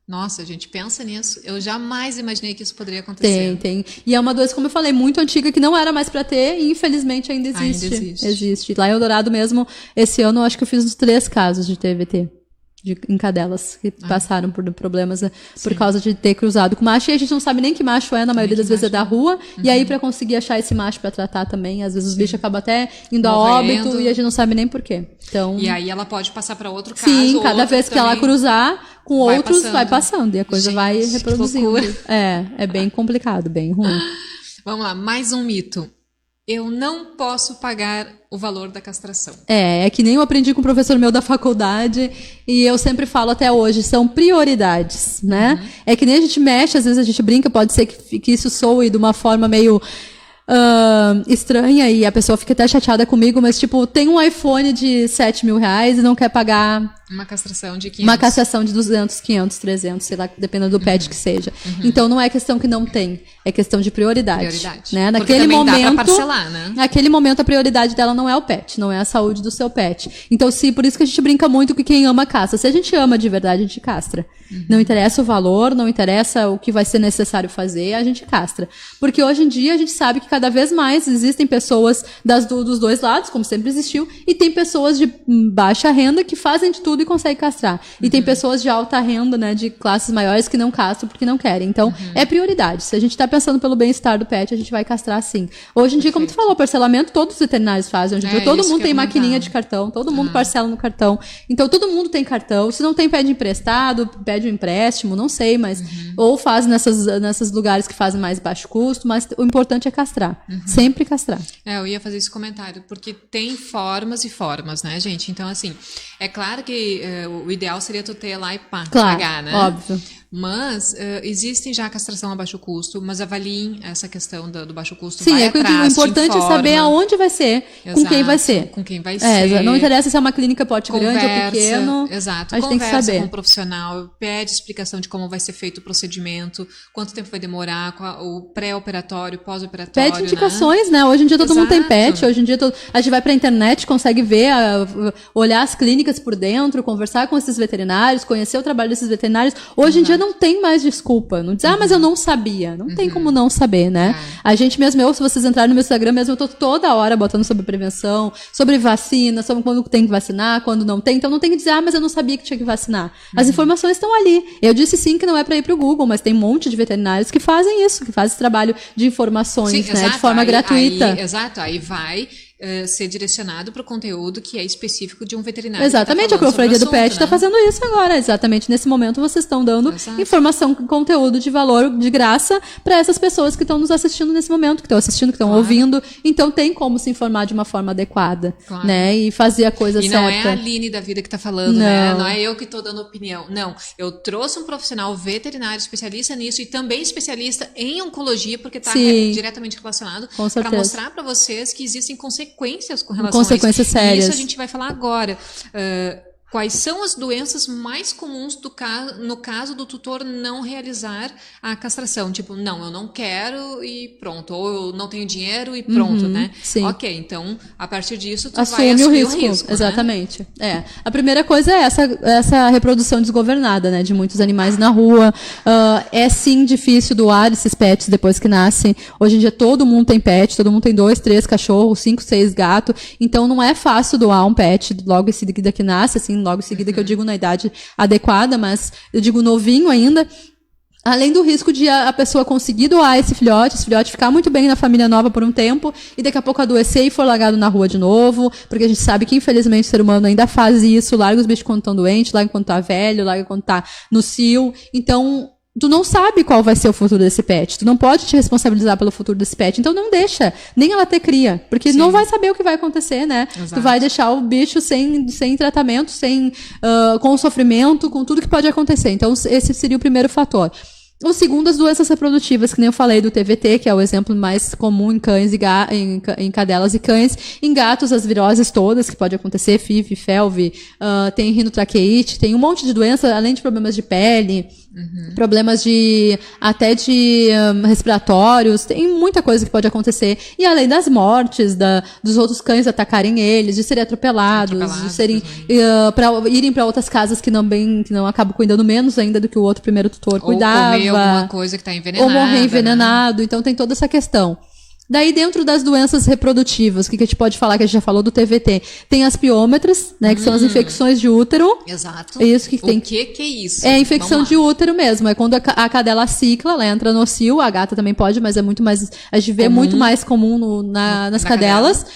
Nossa, a gente pensa nisso. Eu jamais imaginei que isso poderia acontecer. Tem. E é uma doença, como eu falei, muito antiga, que não era mais pra ter e infelizmente ainda existe. Existe. Lá em Eldorado mesmo, esse ano, eu acho que eu fiz uns 3 casos de TVT. Em cadelas que passaram por problemas por causa de ter cruzado com macho. E a gente não sabe nem que macho é, na maioria das vezes é da rua. E aí, pra conseguir achar esse macho pra tratar também, às vezes os bichos acabam até indo a óbito e a gente não sabe nem por quê. Então, e aí ela pode passar pra outro caso. Sim, cada vez que ela cruzar com outros, vai passando. passando. E a coisa vai reproduzindo. É bem complicado, bem ruim. Vamos lá, mais um mito. Eu não posso pagar o valor da castração. É que nem eu aprendi com um professor meu da faculdade e eu sempre falo até hoje, são prioridades, né? É que nem a gente mexe, às vezes a gente brinca, pode ser que isso soe de uma forma meio estranha e a pessoa fica até chateada comigo, mas tipo, tem um iPhone de 7 mil reais e não quer pagar uma castração de 500. Uma castração de 200, 500, 300, sei lá, dependendo do pet que seja. Então não é questão que não tem, é questão de prioridade. Né? Naquele momento, dá pra parcelar, né? Naquele momento a prioridade dela não é o pet, não é a saúde do seu pet. Então por isso que a gente brinca muito que quem ama caça. Se a gente ama de verdade, a gente castra. Não interessa o valor, não interessa o que vai ser necessário fazer, a gente castra. Porque hoje em dia a gente sabe que cada vez mais existem pessoas dos dois lados, como sempre existiu, e tem pessoas de baixa renda que fazem de tudo e conseguem castrar. E tem pessoas de alta renda, né, de classes maiores que não castram porque não querem. Então, é prioridade. Se a gente tá pensando pelo bem-estar do pet, a gente vai castrar sim. Hoje em dia, como tu falou, parcelamento todos os veterinários fazem. Hoje em dia todo mundo tem maquininha de cartão, todo mundo parcela no cartão. Então, todo mundo tem cartão. Se não tem, pede emprestado, pede um empréstimo, não sei, mas ou faz nessas lugares que fazem mais baixo custo, mas o importante é castrar. Sempre castrar. Eu ia fazer esse comentário, porque tem formas e formas, né, gente? Então, assim, é claro que o ideal seria tu ter lá e pagar, né? Óbvio. Mas existem já a castração a baixo custo, mas avaliem essa questão do baixo custo. Sim, o importante é saber aonde vai ser, com quem vai ser. Com quem vai ser. Não interessa se é uma clínica porte grande ou pequeno. Exato. A gente tem que saber. Com o profissional, pede explicação de como vai ser feito o procedimento, quanto tempo vai demorar, o pré-operatório, pós-operatório. Pede indicações, né? Hoje em dia todo mundo tem pet, hoje em dia a gente vai pra internet, consegue ver, olhar as clínicas por dentro, conversar com esses veterinários, conhecer o trabalho desses veterinários. Hoje em dia não tem mais desculpa. Não diz, mas eu não sabia. Não tem como não saber, né? A gente mesmo, se vocês entrarem no meu Instagram mesmo, eu tô toda hora botando sobre prevenção, sobre vacina, sobre quando tem que vacinar, quando não tem. Então não tem que dizer, mas eu não sabia que tinha que vacinar. As informações estão ali. Eu disse sim que não é pra ir pro Google, mas tem um monte de veterinários que fazem isso, que fazem esse trabalho de informações, sim, né? De forma gratuita. Exato, aí vai ser direcionado para o conteúdo que é específico de um veterinário. Exatamente, a Confraria do Pet está fazendo isso agora. Exatamente nesse momento vocês estão dando informação, conteúdo de valor, de graça, para essas pessoas que estão nos assistindo nesse momento, que estão assistindo, que estão ouvindo. Então tem como se informar de uma forma adequada, né? E fazer a coisa certa. E não é a Aline da vida que está falando, né? Não é eu que estou dando opinião. Não, eu trouxe um profissional veterinário especialista nisso e também especialista em oncologia, porque está diretamente relacionado, para mostrar para vocês que existem consequências com relação a isso. Sérias. E isso a gente vai falar agora. Quais são as doenças mais comuns no caso do tutor não realizar a castração? Tipo, não, eu não quero e pronto. Ou eu não tenho dinheiro e pronto, né? Sim. Ok, então, a partir disso, tu assume vai assumir o risco. Né? Exatamente. A primeira coisa é essa reprodução desgovernada, né? De muitos animais na rua. É sim difícil doar esses pets depois que nascem. Hoje em dia todo mundo tem pet, todo mundo tem 2, 3 cachorros, 5, 6 gatos. Então não é fácil doar um pet logo em seguida que nasce, assim, logo em seguida que eu digo na idade adequada, mas eu digo novinho ainda. Além do risco de a pessoa conseguir doar esse filhote ficar muito bem na família nova por um tempo e daqui a pouco adoecer e for largado na rua de novo, porque a gente sabe que infelizmente o ser humano ainda faz isso, larga os bichos quando estão doentes, larga quando tá velho, larga quando tá no cio. Então, tu não sabe qual vai ser o futuro desse pet. Tu não pode te responsabilizar pelo futuro desse pet. Então não deixa nem ela ter cria. Porque não vai saber o que vai acontecer, né? Exato. Tu vai deixar o bicho sem tratamento, com sofrimento, com tudo que pode acontecer. Então esse seria o primeiro fator. O segundo, as doenças reprodutivas, que nem eu falei do TVT, que é o exemplo mais comum em cães em cadelas e cães. Em gatos, as viroses todas, que pode acontecer, FIV, FeLV, tem rinotraqueite, tem um monte de doença, além de problemas de pele, problemas até de respiratórios, tem muita coisa que pode acontecer. E além das mortes, dos outros cães atacarem eles, de serem atropelados, de serem, irem para outras casas que não acabam cuidando menos ainda do que o outro primeiro tutor cuidava. Ou comer alguma coisa que está envenenada. Ou morrer envenenado. Né? Então tem toda essa questão. Daí, dentro das doenças reprodutivas, o que a gente pode falar, que a gente já falou do TVT? Tem as piômetras, né, que são as infecções de útero. Exato. É isso que tem. O que é isso? É a infecção de útero mesmo. É quando a cadela cicla, ela entra no cio, a gata também pode, mas é muito mais, a gente vê muito mais comum nas cadelas.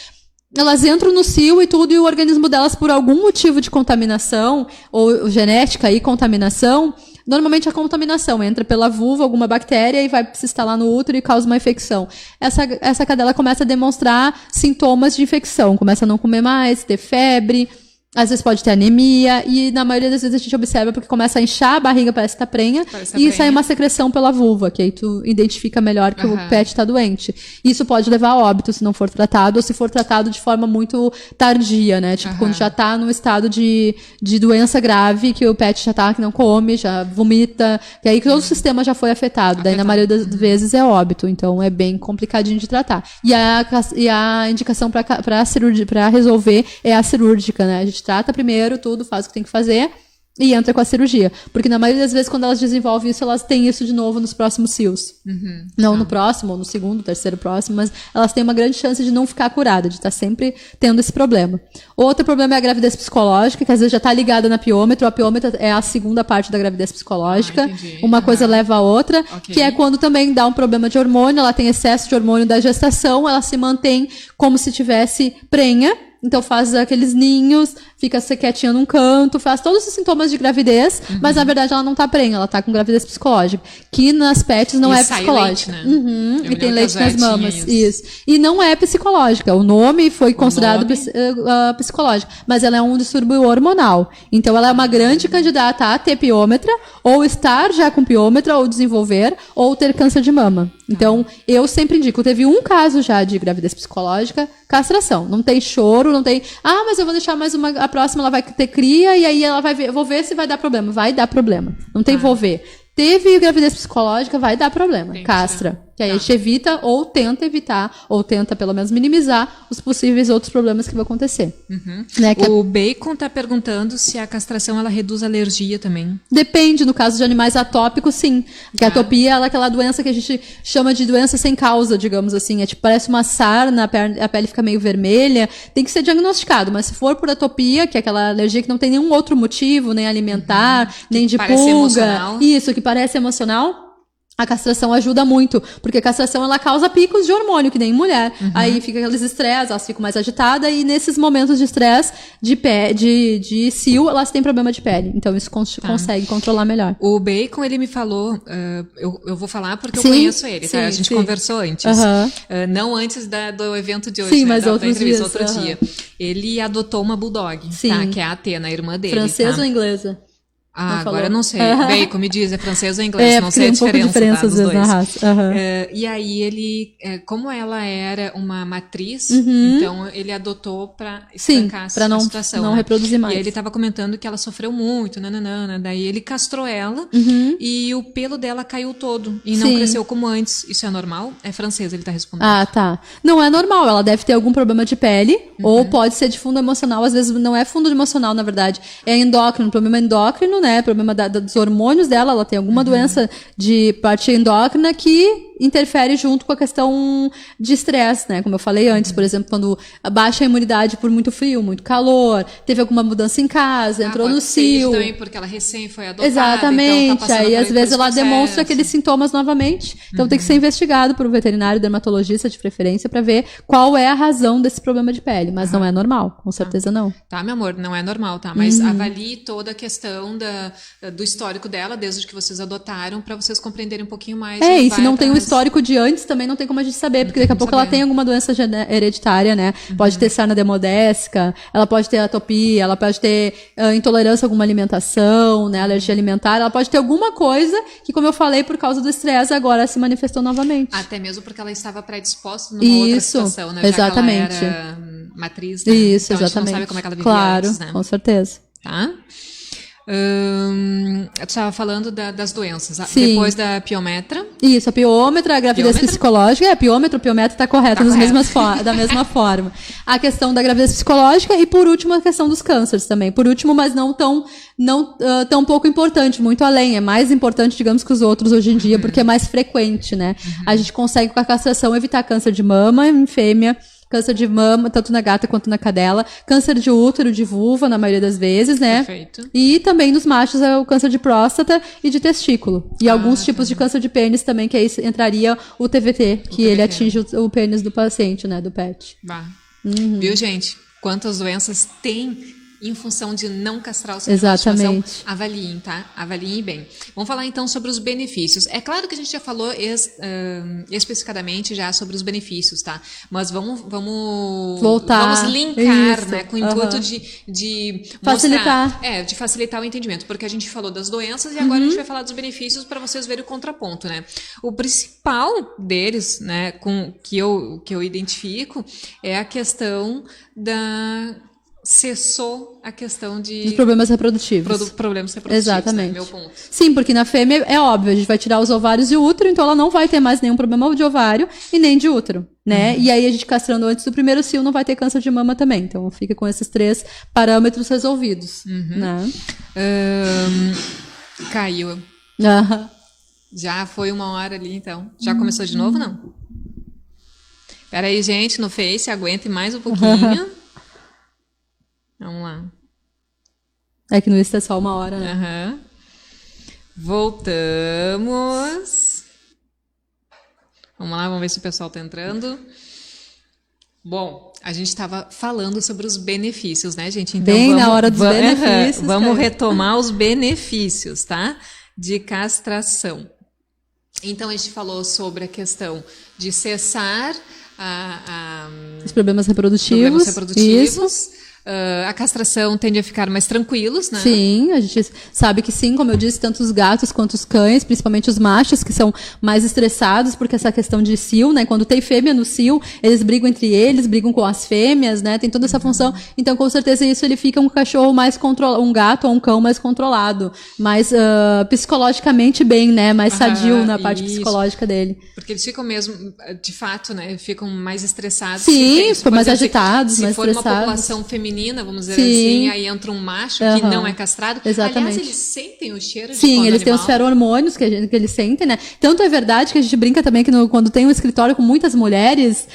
Elas entram no cio e tudo, e o organismo delas, por algum motivo de contaminação, ou genética e contaminação, normalmente a contaminação entra pela vulva, alguma bactéria, e vai se instalar no útero e causa uma infecção. Essa cadela começa a demonstrar sintomas de infecção, começa a não comer mais, ter febre, às vezes pode ter anemia, e na maioria das vezes a gente observa porque começa a inchar a barriga, parece que tá prenha, e sai uma secreção pela vulva, que aí tu identifica melhor que o pet tá doente. Isso pode levar a óbito se não for tratado, ou se for tratado de forma muito tardia, né? Tipo, quando já tá num estado de doença grave, que o pet já tá, que não come, já vomita, que aí todo o sistema já foi afetado. Daí, na maioria das vezes, é óbito. Então, é bem complicadinho de tratar. E a indicação pra resolver é a cirúrgica, né? A gente trata primeiro tudo, faz o que tem que fazer e entra com a cirurgia. Porque na maioria das vezes, quando elas desenvolvem isso, elas têm isso de novo nos próximos cios. Não no próximo, ou no segundo, terceiro próximo, mas elas têm uma grande chance de não ficar curada, de estar sempre tendo esse problema. Outro problema é a gravidez psicológica, que às vezes já está ligada na piômetro. A piômetro é a segunda parte da gravidez psicológica. Uma coisa leva a outra, que é quando também dá um problema de hormônio, ela tem excesso de hormônio da gestação, ela se mantém como se tivesse prenha. Então faz aqueles ninhos, fica quietinha num canto, faz todos os sintomas de gravidez, mas na verdade ela não tá prenha, ela tá com gravidez psicológica. Que nas pets não é psicológica. Leite, né? E tem leite nas mamas. Isso. E não é psicológica. O nome foi considerado psicológica, mas ela é um distúrbio hormonal. Então ela é uma grande candidata a ter piômetra, ou estar já com piômetra, ou desenvolver, ou ter câncer de mama. Então, eu sempre indico, teve um caso já de gravidez psicológica, castração. Não tem choro, não tem, mas eu vou deixar mais uma, a próxima ela vai ter cria, e aí ela vai ver, eu vou ver se vai dar problema. Vai dar problema. Não tem vou ver. Teve gravidez psicológica, vai dar problema. Castra. Que aí a gente evita, ou tenta evitar, ou tenta pelo menos minimizar os possíveis outros problemas que vão acontecer. Né? O Bacon tá perguntando se a castração ela reduz a alergia também. Depende, no caso de animais atópicos, sim. Porque a atopia ela é aquela doença que a gente chama de doença sem causa, digamos assim. É tipo, parece uma sarna, a pele fica meio vermelha. Tem que ser diagnosticado, mas se for por atopia, que é aquela alergia que não tem nenhum outro motivo, nem alimentar, nem de parece pulga. Emocional. Isso, que parece emocional. A castração ajuda muito, porque a castração ela causa picos de hormônio, que nem em mulher. Aí fica aqueles estresses, elas ficam mais agitadas, e nesses momentos de estresse, de cio, elas têm problema de pele. Então isso consegue controlar melhor. O Bacon, ele me falou, eu vou falar porque eu conheço ele, tá? A gente conversou antes. Não antes do evento de hoje, sim, né? mas outros dias. Outro dia. Ele adotou uma bulldog, tá? Que é a Atena, a irmã dele. Francesa ou inglesa? Agora não sei. Bacon, me diz, é francês ou inglês? Não sei a diferença, tá, dos dois. Na raça. E aí ele, como ela era uma matriz, então ele adotou pra estancar a situação. Não reproduzir mais. E aí ele tava comentando que ela sofreu muito, nananana. Daí ele castrou ela e o pelo dela caiu todo e não cresceu como antes. Isso é normal? É francês, ele tá respondendo. Tá. Não é normal, ela deve ter algum problema de pele, ou pode ser de fundo emocional, às vezes não é fundo emocional, na verdade. É endócrino, problema endócrino, né? Problema dos hormônios dela, ela tem alguma doença de parte endócrina que interfere junto com a questão de estresse, né? Como eu falei antes, por exemplo, quando baixa a imunidade por muito frio, muito calor, teve alguma mudança em casa, entrou no cio. Também porque ela recém foi adotada. Exatamente. Então tá Aí às vezes ela demonstra processo. aqueles sintomas novamente. Então tem que ser investigado por um veterinário dermatologista de preferência para ver qual é a razão desse problema de pele. Mas não é normal, com certeza não. Tá, meu amor, não é normal, tá? Mas avalie toda a questão do histórico dela, desde que vocês adotaram, para vocês compreenderem um pouquinho mais. E se não tem um histórico de antes, também não tem como a gente saber, porque daqui a pouco ela tem alguma doença hereditária, né? Pode ter sarna demodésica, ela pode ter atopia, ela pode ter intolerância a alguma alimentação, né? Alergia alimentar, ela pode ter alguma coisa que, como eu falei, por causa do estresse, agora se manifestou novamente. Até mesmo porque ela estava predisposta numa outra situação, né? Exatamente. Já que ela era matriz, né? Isso, então, exatamente. A gente não sabe como é que ela vivia claro, antes, né? Com certeza. Tá? Eu estava falando das doenças. Sim. Depois da piometra. Isso, a piômetra, a gravidez psicológica, a piômetra, o piometra está correto da mesma forma. A questão da gravidez psicológica e, por último, a questão dos cânceres também. Por último, mas não tão pouco importante, muito além. É mais importante, digamos, que os outros hoje em dia, porque é mais frequente, né? A gente consegue, com a castração, evitar câncer de mama em fêmea, câncer de mama, tanto na gata quanto na cadela, câncer de útero, de vulva, na maioria das vezes, né? Perfeito. E também nos machos é o câncer de próstata e de testículo. E alguns tipos de câncer de pênis também, que aí entraria o TVT, que ele atinge o pênis do paciente, né? Do pet. Viu, gente? Quantas doenças tem em função de não castrar o seu Exatamente. Avaliem, tá? Avaliem bem. Vamos falar então sobre os benefícios. É claro que a gente já falou especificadamente já sobre os benefícios, tá? Mas vamos voltar. Vamos linkar, isso. né? Com o intuito de facilitar. Mostrar, de facilitar o entendimento. Porque a gente falou das doenças e agora a gente vai falar dos benefícios para vocês verem o contraponto, né? O principal deles, né? Que eu identifico é a questão cessou a questão de... Os problemas reprodutivos. Problemas reprodutivos, exatamente. Né? Meu ponto. Sim, porque na fêmea é óbvio, a gente vai tirar os ovários e o útero, então ela não vai ter mais nenhum problema de ovário e nem de útero, né? E aí a gente castrando antes do primeiro cio não vai ter câncer de mama também. Então fica com esses 3 parâmetros resolvidos, né? Caiu. Já foi 1 hora ali, então. Já começou de novo, não? Pera aí, gente, no Face, aguente mais um pouquinho. Vamos lá. É que no Insta é só 1 hora, né? Voltamos. Vamos lá, vamos ver se o pessoal tá entrando. Bom, a gente estava falando sobre os benefícios, né, gente? Então, bem na hora dos benefícios. Vamos retomar os benefícios, tá? De castração. Então, a gente falou sobre a questão de cessar os problemas reprodutivos. Isso. A castração tende a ficar mais tranquilos, né? Sim, a gente sabe que sim, como eu disse, tanto os gatos quanto os cães, principalmente os machos, que são mais estressados, porque essa questão de cio, né? Quando tem fêmea no cio, eles brigam entre eles, brigam com as fêmeas, né? Tem toda essa função. Então, com certeza, isso ele fica um cachorro mais controlado, um gato ou um cão mais controlado, mais psicologicamente bem, né? Mais sadio na parte psicológica dele. Porque eles ficam mesmo, de fato, né? Ficam mais estressados. Sim, ficam mais agitados, mais estressados. Se for uma população feminina, vamos dizer assim, aí entra um macho que não é castrado. Exatamente. Aliás, eles sentem o cheiro de Sim, eles têm os feromônios que eles sentem, né? Tanto é verdade que a gente brinca também que quando tem um escritório com muitas mulheres,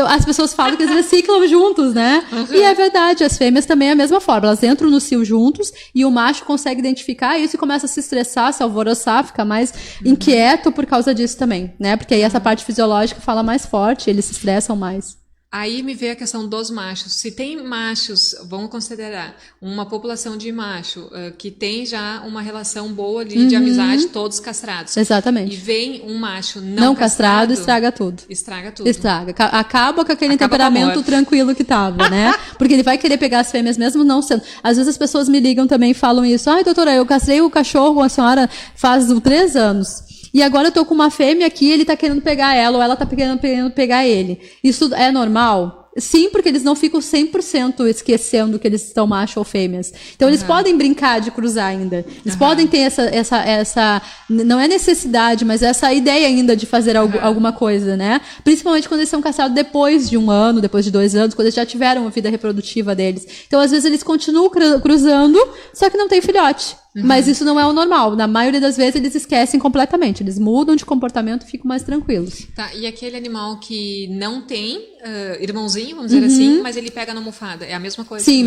as pessoas falam que eles reciclam juntos, né? E é verdade, as fêmeas também é a mesma forma. Elas entram no cio juntos e o macho consegue identificar isso e começa a se estressar, se alvoroçar, ficar mais inquieto por causa disso também, né? Porque aí essa parte fisiológica fala mais forte, eles se estressam mais. Aí me veio a questão dos machos. Se tem machos, vamos considerar uma população de macho que tem já uma relação boa ali de amizade, todos castrados. Exatamente. E vem um macho não castrado, estraga tudo. Estraga tudo. Estraga. Acaba com aquele temperamento tranquilo que tava, né? Porque ele vai querer pegar as fêmeas mesmo não sendo. Às vezes as pessoas me ligam também e falam isso. Ai, doutora, eu castrei o cachorro, a senhora faz 3 anos. E agora eu tô com uma fêmea aqui, ele tá querendo pegar ela, ou ela tá querendo pegar ele. Isso é normal? Sim, porque eles não ficam 100% esquecendo que eles estão macho ou fêmeas. Então eles podem brincar de cruzar ainda. Eles podem ter essa não é necessidade, mas essa ideia ainda de fazer alguma coisa, né? Principalmente quando eles são castrados depois de 1 ano, depois de 2 anos, quando eles já tiveram a vida reprodutiva deles. Então às vezes eles continuam cruzando, só que não tem filhote. Mas isso não é o normal. Na maioria das vezes eles esquecem completamente. Eles mudam de comportamento e ficam mais tranquilos. Tá, e aquele animal que não tem irmãozinho, vamos dizer assim, mas ele pega na almofada, é a mesma coisa? Sim,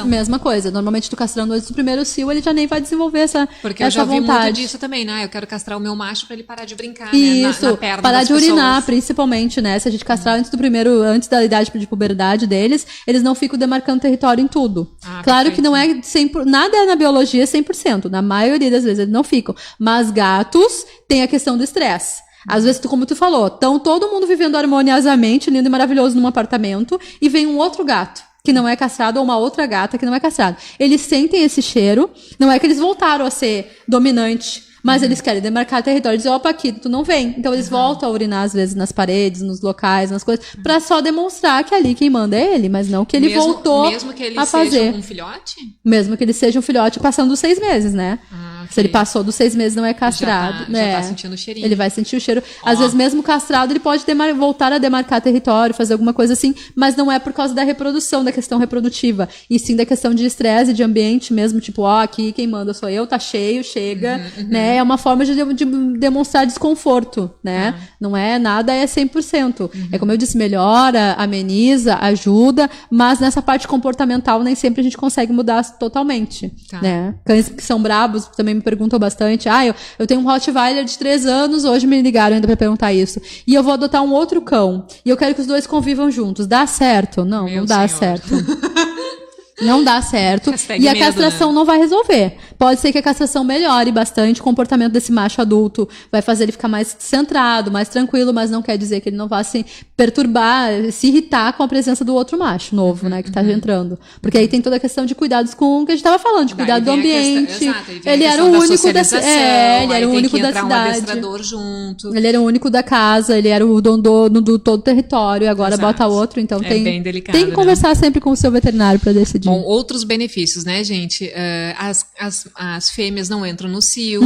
mesma coisa. Normalmente tu castrando antes do primeiro cio, ele já nem vai desenvolver essa Porque essa eu já vi vontade. muito disso também, né? Eu quero castrar o meu macho pra ele parar de brincar, Isso, né? Na perna parar das de urinar, pessoas. principalmente, né? Se a gente castrar antes da idade de puberdade deles, eles não ficam demarcando território em tudo. Ah, Claro perfeito. que não é 100%, nada na biologia é 100%. Na maioria das vezes eles não ficam. Mas gatos têm a questão do estresse. Às vezes, como tu falou, estão todo mundo vivendo harmoniosamente, lindo e maravilhoso num apartamento, e vem um outro gato que não é castrado, ou uma outra gata que não é castrada. Eles sentem esse cheiro, não é que eles voltaram a ser dominantes, mas eles querem demarcar território, dizer, opa, aqui, tu não vem. Então eles voltam a urinar, às vezes, nas paredes, nos locais, nas coisas, pra só demonstrar que ali quem manda é ele, mas não que ele voltou mesmo que ele a fazer. seja um filhote? Mesmo que ele seja um filhote passando dos 6 meses, né? Ok. Se ele passou dos 6 meses, não é castrado. Já tá sentindo o cheirinho. Ele vai sentir o cheiro. Às Ó. vezes, mesmo castrado, ele pode voltar a demarcar território, fazer alguma coisa assim, mas não é por causa da reprodução, da questão reprodutiva. E sim da questão de estresse, de ambiente mesmo, tipo, ó, aqui quem manda sou eu, tá cheio, chega, né? É uma forma de demonstrar desconforto, né? Não é nada, é 100%. É como eu disse, melhora, ameniza, ajuda, mas nessa parte comportamental nem sempre a gente consegue mudar totalmente, Tá. né? Cães que são brabos também me perguntam bastante. Eu tenho um Rottweiler de 3 anos, hoje me ligaram ainda pra perguntar isso. E eu vou adotar um outro cão. E eu quero que os dois convivam juntos. Dá certo? Não, Meu não dá senhor. certo. Não dá certo. Hashtag E a medo, castração né? não vai resolver. Pode ser que a castração melhore bastante o comportamento desse macho adulto. Vai fazer ele ficar mais centrado, mais tranquilo, mas não quer dizer que ele não vá se perturbar, se irritar com a presença do outro macho novo, né, que tá entrando. Porque aí tem toda a questão de cuidados com o que a gente tava falando, de cuidado do Daí vem a ambiente. questão- exato, aí vem a Ele era questão o da único da socialização, ele aí era o tem único que da entrar um cidade. adestrador junto. Ele era o único da casa, ele era o dono do todo o território, agora Exato. bota outro, então É tem, bem delicado, tem que né? conversar sempre com o seu veterinário para decidir. Bom, outros benefícios, né, gente? As fêmeas não entram no cio.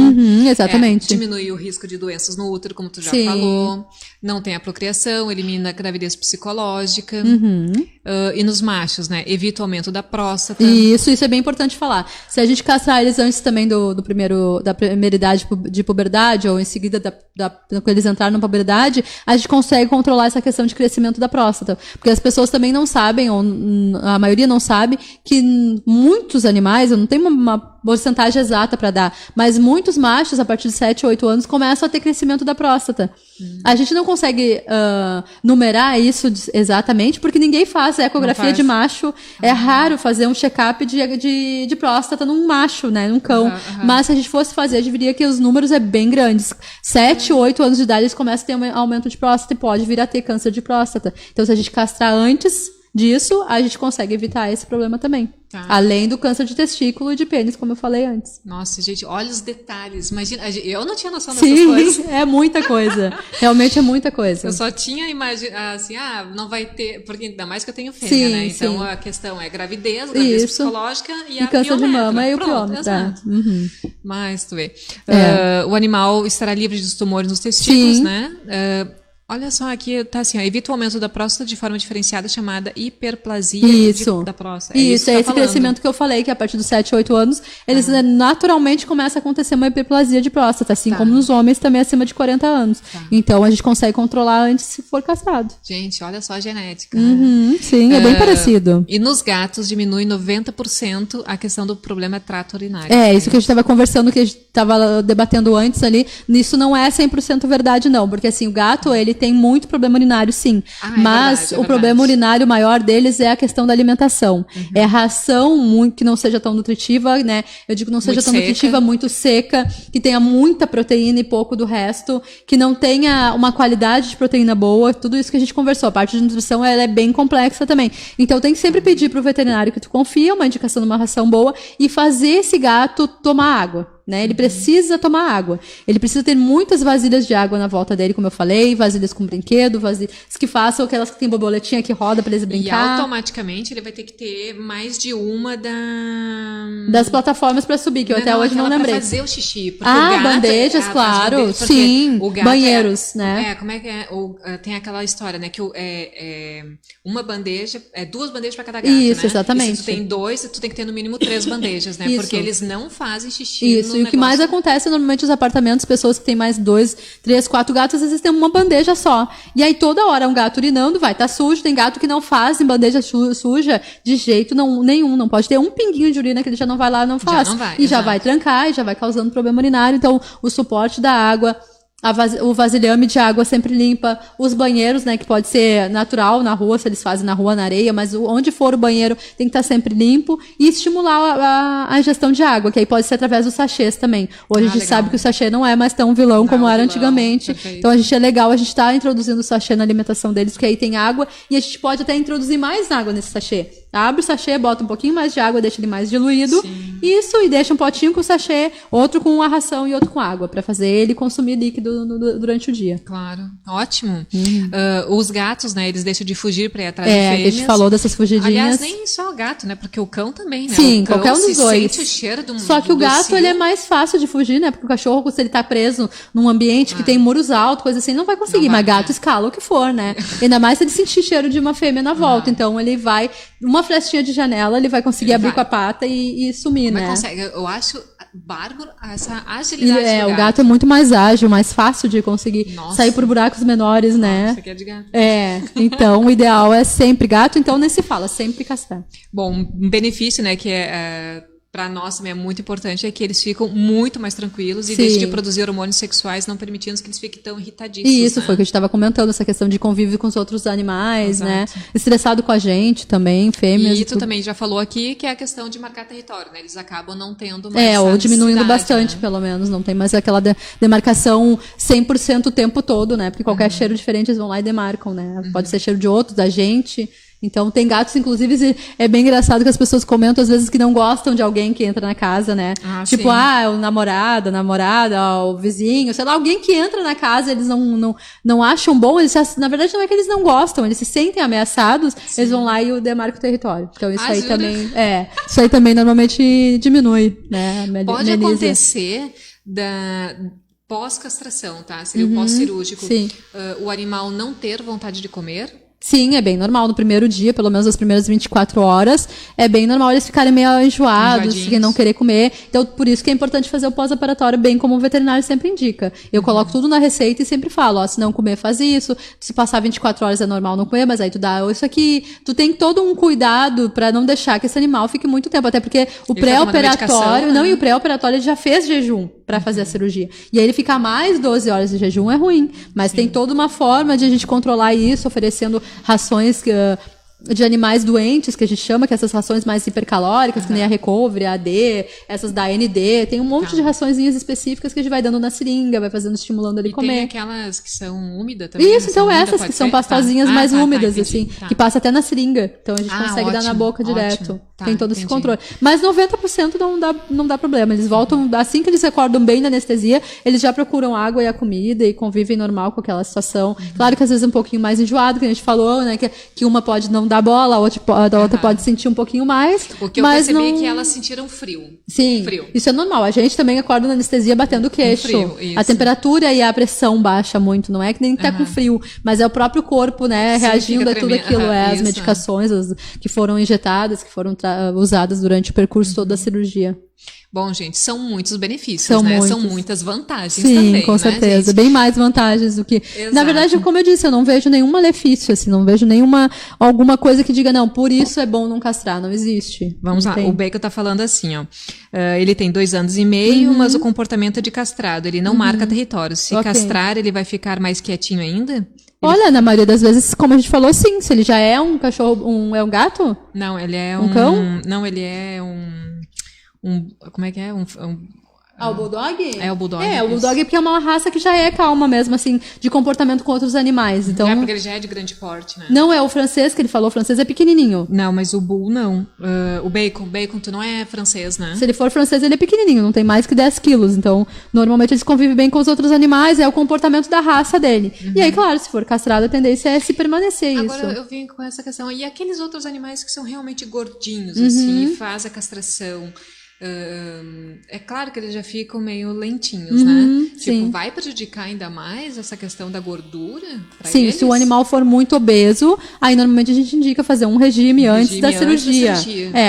Exatamente. Diminui o risco de doenças no útero, como tu já Sim. falou. Não tem a procriação, elimina a gravidez psicológica. E nos machos, né? Evita o aumento da próstata. Isso é bem importante falar. Se a gente castrar eles antes também da primeira idade de puberdade, ou em seguida quando eles entraram na puberdade, a gente consegue controlar essa questão de crescimento da próstata. Porque as pessoas também não sabem, ou a maioria não sabe, que muitos animais, eu não tenho uma porcentagem exata para dar, mas muitos machos, a partir de 7, 8 anos, começam a ter crescimento da próstata. A gente não consegue numerar isso exatamente, porque ninguém faz ecografia Não faz. de macho. É raro fazer um check-up de próstata num macho, né? Num cão. Mas se a gente fosse fazer, a gente veria que os números é bem grandes. 7, 8 anos de idade, eles começam a ter um aumento de próstata e pode vir a ter câncer de próstata. Então, se a gente castrar antes disso, a gente consegue evitar esse problema também. Tá. Além do câncer de testículo e de pênis, como eu falei antes. Nossa, gente, olha os detalhes. Imagina, eu não tinha noção dessas coisas. Sim, é muita coisa. Realmente é muita coisa. Eu só tinha imaginado assim, não vai ter, porque ainda mais que eu tenho fêmea, Sim, né? Então sim. a questão é gravidez psicológica e a câncer de piômetra. mama e o Pronto, piômetra. exato. Mas tu vê. É. O animal estará livre dos tumores nos testículos, Sim. né? Olha só, aqui tá assim, evita o aumento da próstata de forma diferenciada, chamada hiperplasia da próstata. Isso, que é tá esse falando. crescimento que eu falei, que a partir dos 7, 8 anos, eles naturalmente começa a acontecer uma hiperplasia de próstata, assim como nos homens também acima de 40 anos. Então a gente consegue controlar antes se for castrado. Gente, olha só a genética. Né? Sim, é bem parecido. E nos gatos diminui 90% a questão do problema trato urinário. É, isso que a gente estava conversando, que a gente estava debatendo antes ali, nisso não é 100% verdade não, porque assim, o gato, ele tem muito problema urinário, sim. É Mas verdade, o problema urinário maior deles é a questão da alimentação. É a ração que não seja tão nutritiva, né? Eu digo não seja Muito tão seca. nutritiva, muito seca, que tenha muita proteína e pouco do resto, que não tenha uma qualidade de proteína boa, tudo isso que a gente conversou. A parte de nutrição, ela é bem complexa também. Então tem que sempre pedir pro veterinário que tu confia, uma indicação de uma ração boa e fazer esse gato tomar água. né? Ele precisa tomar água. Ele precisa ter muitas vasilhas de água na volta dele, como eu falei, vasilhas com brinquedo, vasilhas que façam aquelas que tem borboletinha que roda para eles brincar. E automaticamente ele vai ter que ter mais de uma das plataformas para subir, que eu até hoje não lembrei. Para fazer o xixi. Porque o gato, bandejas, claro. Sim, banheiros, né? Como é que é? Tem aquela história, né? Que uma bandeja, duas bandejas para cada gato, isso, né? exatamente. E se tu tem 2, tu tem que ter no mínimo 3 bandejas, né? Isso. Porque eles não fazem xixi. Isso, e o que mais acontece normalmente nos apartamentos, pessoas que têm mais 2, 3, 4 gatos, às vezes tem uma bandeja só. E aí toda hora um gato urinando, vai estar sujo. Tem gato que não faz em bandeja suja de jeito nenhum. Não pode ter um pinguinho de urina que ele já não vai lá e não faz. Já não vai, e já vai trancar, e já vai causando problema urinário. Então, o suporte da água, o vasilhame de água sempre limpa, os banheiros, né, que pode ser natural na rua, se eles fazem na rua, na areia, mas onde for o banheiro tem que estar sempre limpo, e estimular a ingestão de água, que aí pode ser através dos sachês também. Hoje a gente sabe que o sachê não é mais tão vilão como era antigamente, perfeito. Então a gente a gente está introduzindo o sachê na alimentação deles, porque aí tem água, e a gente pode até introduzir mais água nesse sachê. Abre o sachê, bota um pouquinho mais de água, deixa ele mais diluído. Sim. Isso, e deixa um potinho com o sachê, outro com a ração e outro com água, para fazer ele consumir líquido durante o dia. Claro, ótimo. Os gatos, né, eles deixam de fugir para ir atrás de fêmeas. A gente falou dessas fugidinhas. Aliás, nem só o gato, né, porque o cão também, né? Sim, o cão qualquer um dos dois. Sente o cheiro do Só que o gato, ele é mais fácil de fugir, né, porque o cachorro, se ele tá preso num ambiente que tem muros altos, coisa assim, não vai conseguir, mas gato escala o que for, né? Ainda mais se ele sentir cheiro de uma fêmea na volta, então ele vai, uma frestinha de janela, ele vai conseguir abrir com a pata e sumir, né? Consegue. Eu acho bárbaro essa agilidade do gato. O gato é muito mais ágil, mais fácil de conseguir sair por buracos menores, né? Isso aqui é de gato. Então o ideal é sempre gato, então nem se fala, sempre castrar. Bom, um benefício, né, que para nós também é muito importante, é que eles ficam muito mais tranquilos e deixam de produzir hormônios sexuais, não permitindo que eles fiquem tão irritadiços. E isso né? foi o que a gente estava comentando, essa questão de convívio com os outros animais, né? Estressado com a gente também, fêmeas. E tu também já falou aqui que é a questão de marcar território, né? Eles acabam não tendo mais ou diminuindo bastante, né? pelo menos. Não tem mais aquela demarcação 100% o tempo todo, né? Porque qualquer cheiro diferente eles vão lá e demarcam, né? Pode ser cheiro de outro, da gente. Então, tem gatos, inclusive, é bem engraçado que as pessoas comentam, às vezes, que não gostam de alguém que entra na casa, né? Tipo, o namorado, a namorada, o vizinho, sei lá, alguém que entra na casa, eles não acham bom, na verdade, não é que eles não gostam, eles se sentem ameaçados, eles vão lá e demarcam o território. Então, isso aí também, isso aí também normalmente diminui, né? Pode acontecer pós-castração, tá? Seria o pós-cirúrgico. O animal não ter vontade de comer. Sim, é bem normal. No primeiro dia, pelo menos as primeiras 24 horas, é bem normal eles ficarem meio enjoados, e não querer comer. Então, por isso que é importante fazer o pós-operatório bem como o veterinário sempre indica. Eu coloco tudo na receita e sempre falo, se não comer, faz isso. Se passar 24 horas é normal não comer, mas aí tu dá isso aqui. Tu tem todo um cuidado para não deixar que esse animal fique muito tempo. Até porque o pré-operatório, e o pré-operatório ele já fez jejum para fazer a cirurgia. E aí ele ficar mais 12 horas de jejum é ruim. Mas tem toda uma forma de a gente controlar isso, oferecendo rações de animais doentes, que a gente chama, que essas rações mais hipercalóricas, que nem a Recovery, a AD, essas da AND, tem um monte de raçõezinhas específicas que a gente vai dando na seringa, vai fazendo, estimulando ele comer. E tem aquelas que são úmidas também? Isso, então essas que são pastosinhas mais úmidas, assim, que passa até na seringa, então a gente consegue dar na boca direto. Tem todo esse controle. Mas 90% não dá problema, eles voltam, assim que eles acordam bem na anestesia, eles já procuram água e a comida e convivem normal com aquela situação. Claro que às vezes é um pouquinho mais enjoado, que a gente falou, né, que uma pode não dar bola, a outra pode sentir um pouquinho mais. O que eu percebi é que elas sentiram frio. Sim, isso é normal. A gente também acorda na anestesia batendo o queixo. A temperatura e a pressão baixa muito, não é que nem tá com frio, mas é o próprio corpo, né, reagindo a tudo aquilo, as medicações que foram injetadas, que foram usadas durante o percurso todo da cirurgia. Bom, gente, são muitos benefícios, né? São muitas vantagens também, né, com certeza. Gente? Bem mais vantagens do que... Exato. Na verdade, como eu disse, eu não vejo nenhum malefício, assim, não vejo alguma coisa que diga, não, por isso é bom não castrar, não existe. Vamos lá, o Bacon tá falando assim, ó, ele tem 2 anos e meio, mas o comportamento é de castrado, ele não marca território. Se castrar, ele vai ficar mais quietinho ainda? Olha, na maioria das vezes, como a gente falou, sim, se ele já é um cachorro, é um gato? Não, ele é um cão? Não, ele é como é que é? O Bulldog? É o Bulldog. O Bulldog é porque é uma raça que já é calma mesmo, assim, de comportamento com outros animais. Então, É porque ele já é de grande porte, né? não é o francês que ele falou, o francês é pequenininho. Não, mas o Bull não. O Bacon, tu não é francês, né? Se ele for francês, ele é pequenininho, não tem mais que 10 quilos. Então, normalmente eles convivem bem com os outros animais, é o comportamento da raça dele. E aí, claro, se for castrado, a tendência é se permanecer Agora, isso. eu vim com essa questão. E aqueles outros animais que são realmente gordinhos, assim, e faz a castração... é claro que eles já ficam meio lentinhos, né? sim. Tipo, vai prejudicar ainda mais essa questão da gordura pra Sim, eles? se o animal for muito obeso, aí normalmente a gente indica fazer um regime antes da cirurgia.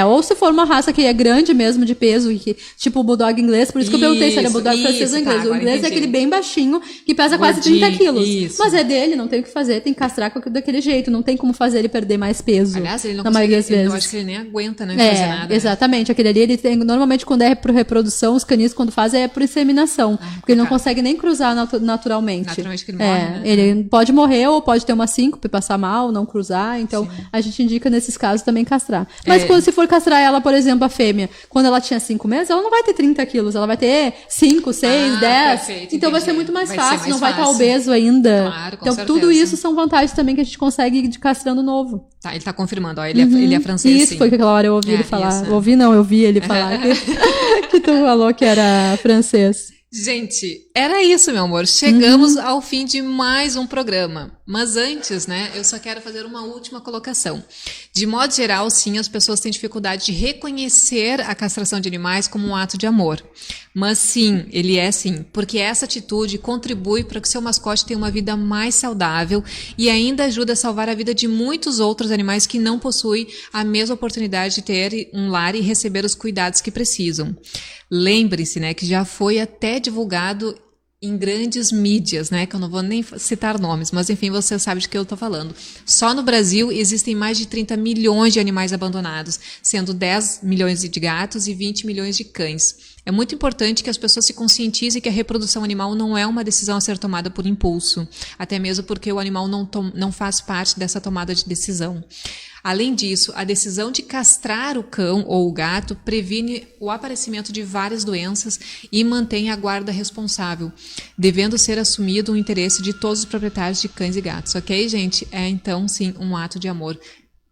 Ou se for uma raça que é grande mesmo de peso, tipo o Bulldog inglês, por isso que eu perguntei se era Bulldog francês ou inglês. O inglês é aquele bem baixinho, que pesa quase 30 quilos. Isso. Mas é dele, não tem o que fazer, tem que castrar daquele jeito, não tem como fazer ele perder mais peso. Aliás, ele não na maioria das vezes. Eu acho que ele nem aguenta, né, fazer nada. Exatamente. Aquele ali, ele tem, normalmente quando é por reprodução, os canis quando fazem é por inseminação, porque ele não consegue nem cruzar naturalmente. Naturalmente que ele morre, né? Ele pode morrer ou pode ter uma síncope, passar mal, não cruzar, então a gente indica nesses casos também castrar. Mas quando se for castrar ela, por exemplo, a fêmea, quando ela tinha 5 meses, ela não vai ter 30 quilos, ela vai ter 5, 6, 10, perfeito, então vai entendi. ser muito mais Vai ser fácil, mais não vai estar fácil. obeso ainda. Claro, com então certeza. tudo isso são vantagens também que a gente consegue ir castrando novo. Tá, ele tá confirmando, ó, ele é francês, Isso, sim. foi que aquela hora eu ouvi ele falar. Isso. Ouvi não, eu vi ele falar que tu falou que era francês. Gente, era isso, meu amor. Chegamos ao fim de mais um programa. Mas antes, né, eu só quero fazer uma última colocação. De modo geral, sim, as pessoas têm dificuldade de reconhecer a castração de animais como um ato de amor. Mas sim, ele é sim, porque essa atitude contribui para que seu mascote tenha uma vida mais saudável e ainda ajuda a salvar a vida de muitos outros animais que não possuem a mesma oportunidade de ter um lar e receber os cuidados que precisam. Lembre-se, né, que já foi até divulgado em grandes mídias, né, que eu não vou nem citar nomes, mas enfim, você sabe de que eu estou falando. Só no Brasil existem mais de 30 milhões de animais abandonados, sendo 10 milhões de gatos e 20 milhões de cães. É muito importante que as pessoas se conscientizem que a reprodução animal não é uma decisão a ser tomada por impulso, até mesmo porque o animal não faz parte dessa tomada de decisão. Além disso, a decisão de castrar o cão ou o gato previne o aparecimento de várias doenças e mantém a guarda responsável, devendo ser assumido o interesse de todos os proprietários de cães e gatos, ok, gente? É então, sim, um ato de amor.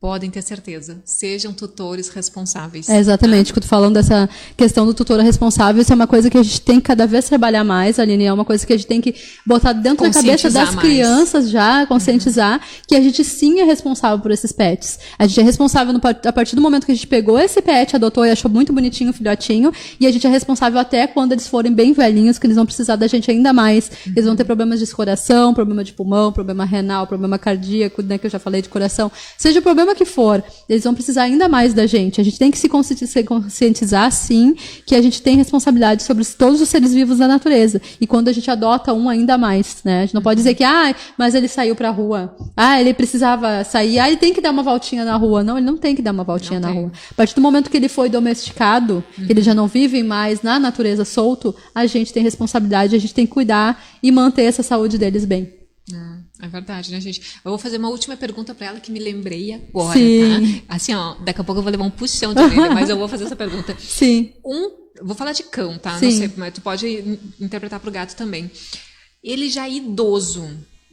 Podem ter certeza. Sejam tutores responsáveis. Exatamente. Quando falando dessa questão do tutor responsável, isso é uma coisa que a gente tem que cada vez trabalhar mais, Aline. É uma coisa que a gente tem que botar dentro da cabeça das crianças já, conscientizar que a gente sim é responsável por esses pets. A gente é responsável a partir do momento que a gente pegou esse pet, adotou e achou muito bonitinho o filhotinho, e a gente é responsável até quando eles forem bem velhinhos, que eles vão precisar da gente ainda mais. Eles vão ter problemas de coração, problema de pulmão, problema renal, problema cardíaco, né, que eu já falei de coração. Seja o problema que for, eles vão precisar ainda mais da gente. A gente tem que se conscientizar, sim, que a gente tem responsabilidade sobre todos os seres vivos da natureza. E quando a gente adota um, ainda mais, né? A gente não pode dizer que, mas ele saiu pra rua. Ele precisava sair. Ele tem que dar uma voltinha na rua. Não, ele não tem que dar uma voltinha na rua. A partir do momento que ele foi domesticado, que eles já não vivem mais na natureza solto, a gente tem responsabilidade, a gente tem que cuidar e manter essa saúde deles bem. É verdade, né, gente? Eu vou fazer uma última pergunta pra ela que me lembrei agora, Sim. tá? Assim, ó, daqui a pouco eu vou levar um puxão de orelha, mas eu vou fazer essa pergunta. Sim. Vou falar de cão, tá? Sim. Não sei, mas tu pode interpretar pro gato também. Ele já é idoso,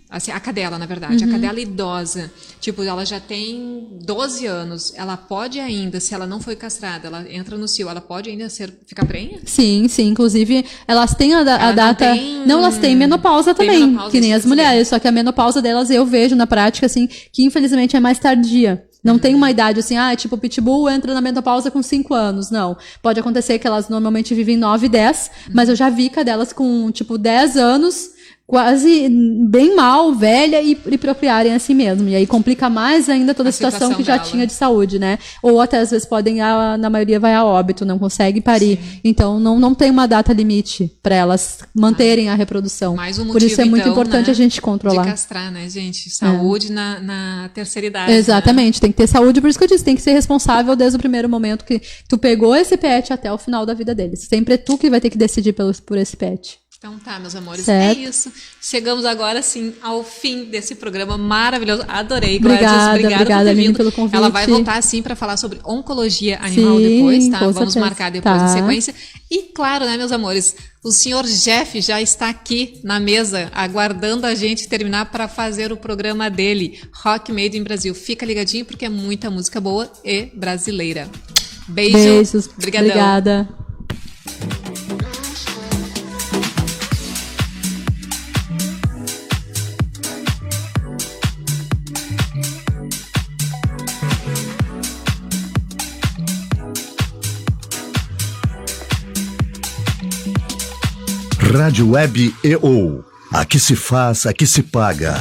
assim, a cadela, na verdade, a cadela idosa, tipo, ela já tem 12 anos, ela pode ainda, se ela não foi castrada, ela entra no cio, ela pode ainda ficar prenha? Sim, inclusive elas têm a data... Não, elas têm menopausa também, menopausa, que nem as mulheres, só que a menopausa delas eu vejo na prática, assim, que infelizmente é mais tardia. Não tem uma idade assim, tipo, o pitbull entra na menopausa com 5 anos. Não. Pode acontecer que elas normalmente vivem 9, 10, mas eu já vi cadelas com, tipo, 10 anos... quase bem mal, velha e procriarem assim mesmo. E aí complica mais ainda toda a situação que já dela. tinha de saúde, né? Ou até às vezes na maioria vai a óbito, não consegue parir. Sim. Então não tem uma data limite para elas manterem a reprodução. Mais um motivo, por isso é muito então, importante, né, a gente controlar. De castrar, né, gente? Saúde na terceira idade. Exatamente, né? Tem que ter saúde, por isso que eu disse, tem que ser responsável desde o primeiro momento que tu pegou esse pet até o final da vida deles. Sempre é tu que vai ter que decidir por esse pet. Então tá, meus amores, Certo. é isso. Chegamos agora, sim, ao fim desse programa maravilhoso. Adorei, Obrigada, Obrigada por obrigada, ter Aline, vindo. pelo convite. Ela vai voltar, sim, para falar sobre oncologia animal Sim, depois, tá? com Vamos certeza. marcar depois Tá. em sequência. E claro, né, meus amores, o senhor Jeff já está aqui na mesa, aguardando a gente terminar para fazer o programa dele, Rock Made in Brasil. Fica ligadinho, porque é muita música boa e brasileira. Beijo. Beijos. Brigadão. Obrigada. Rádio Web EO. Aqui se faz, aqui se paga.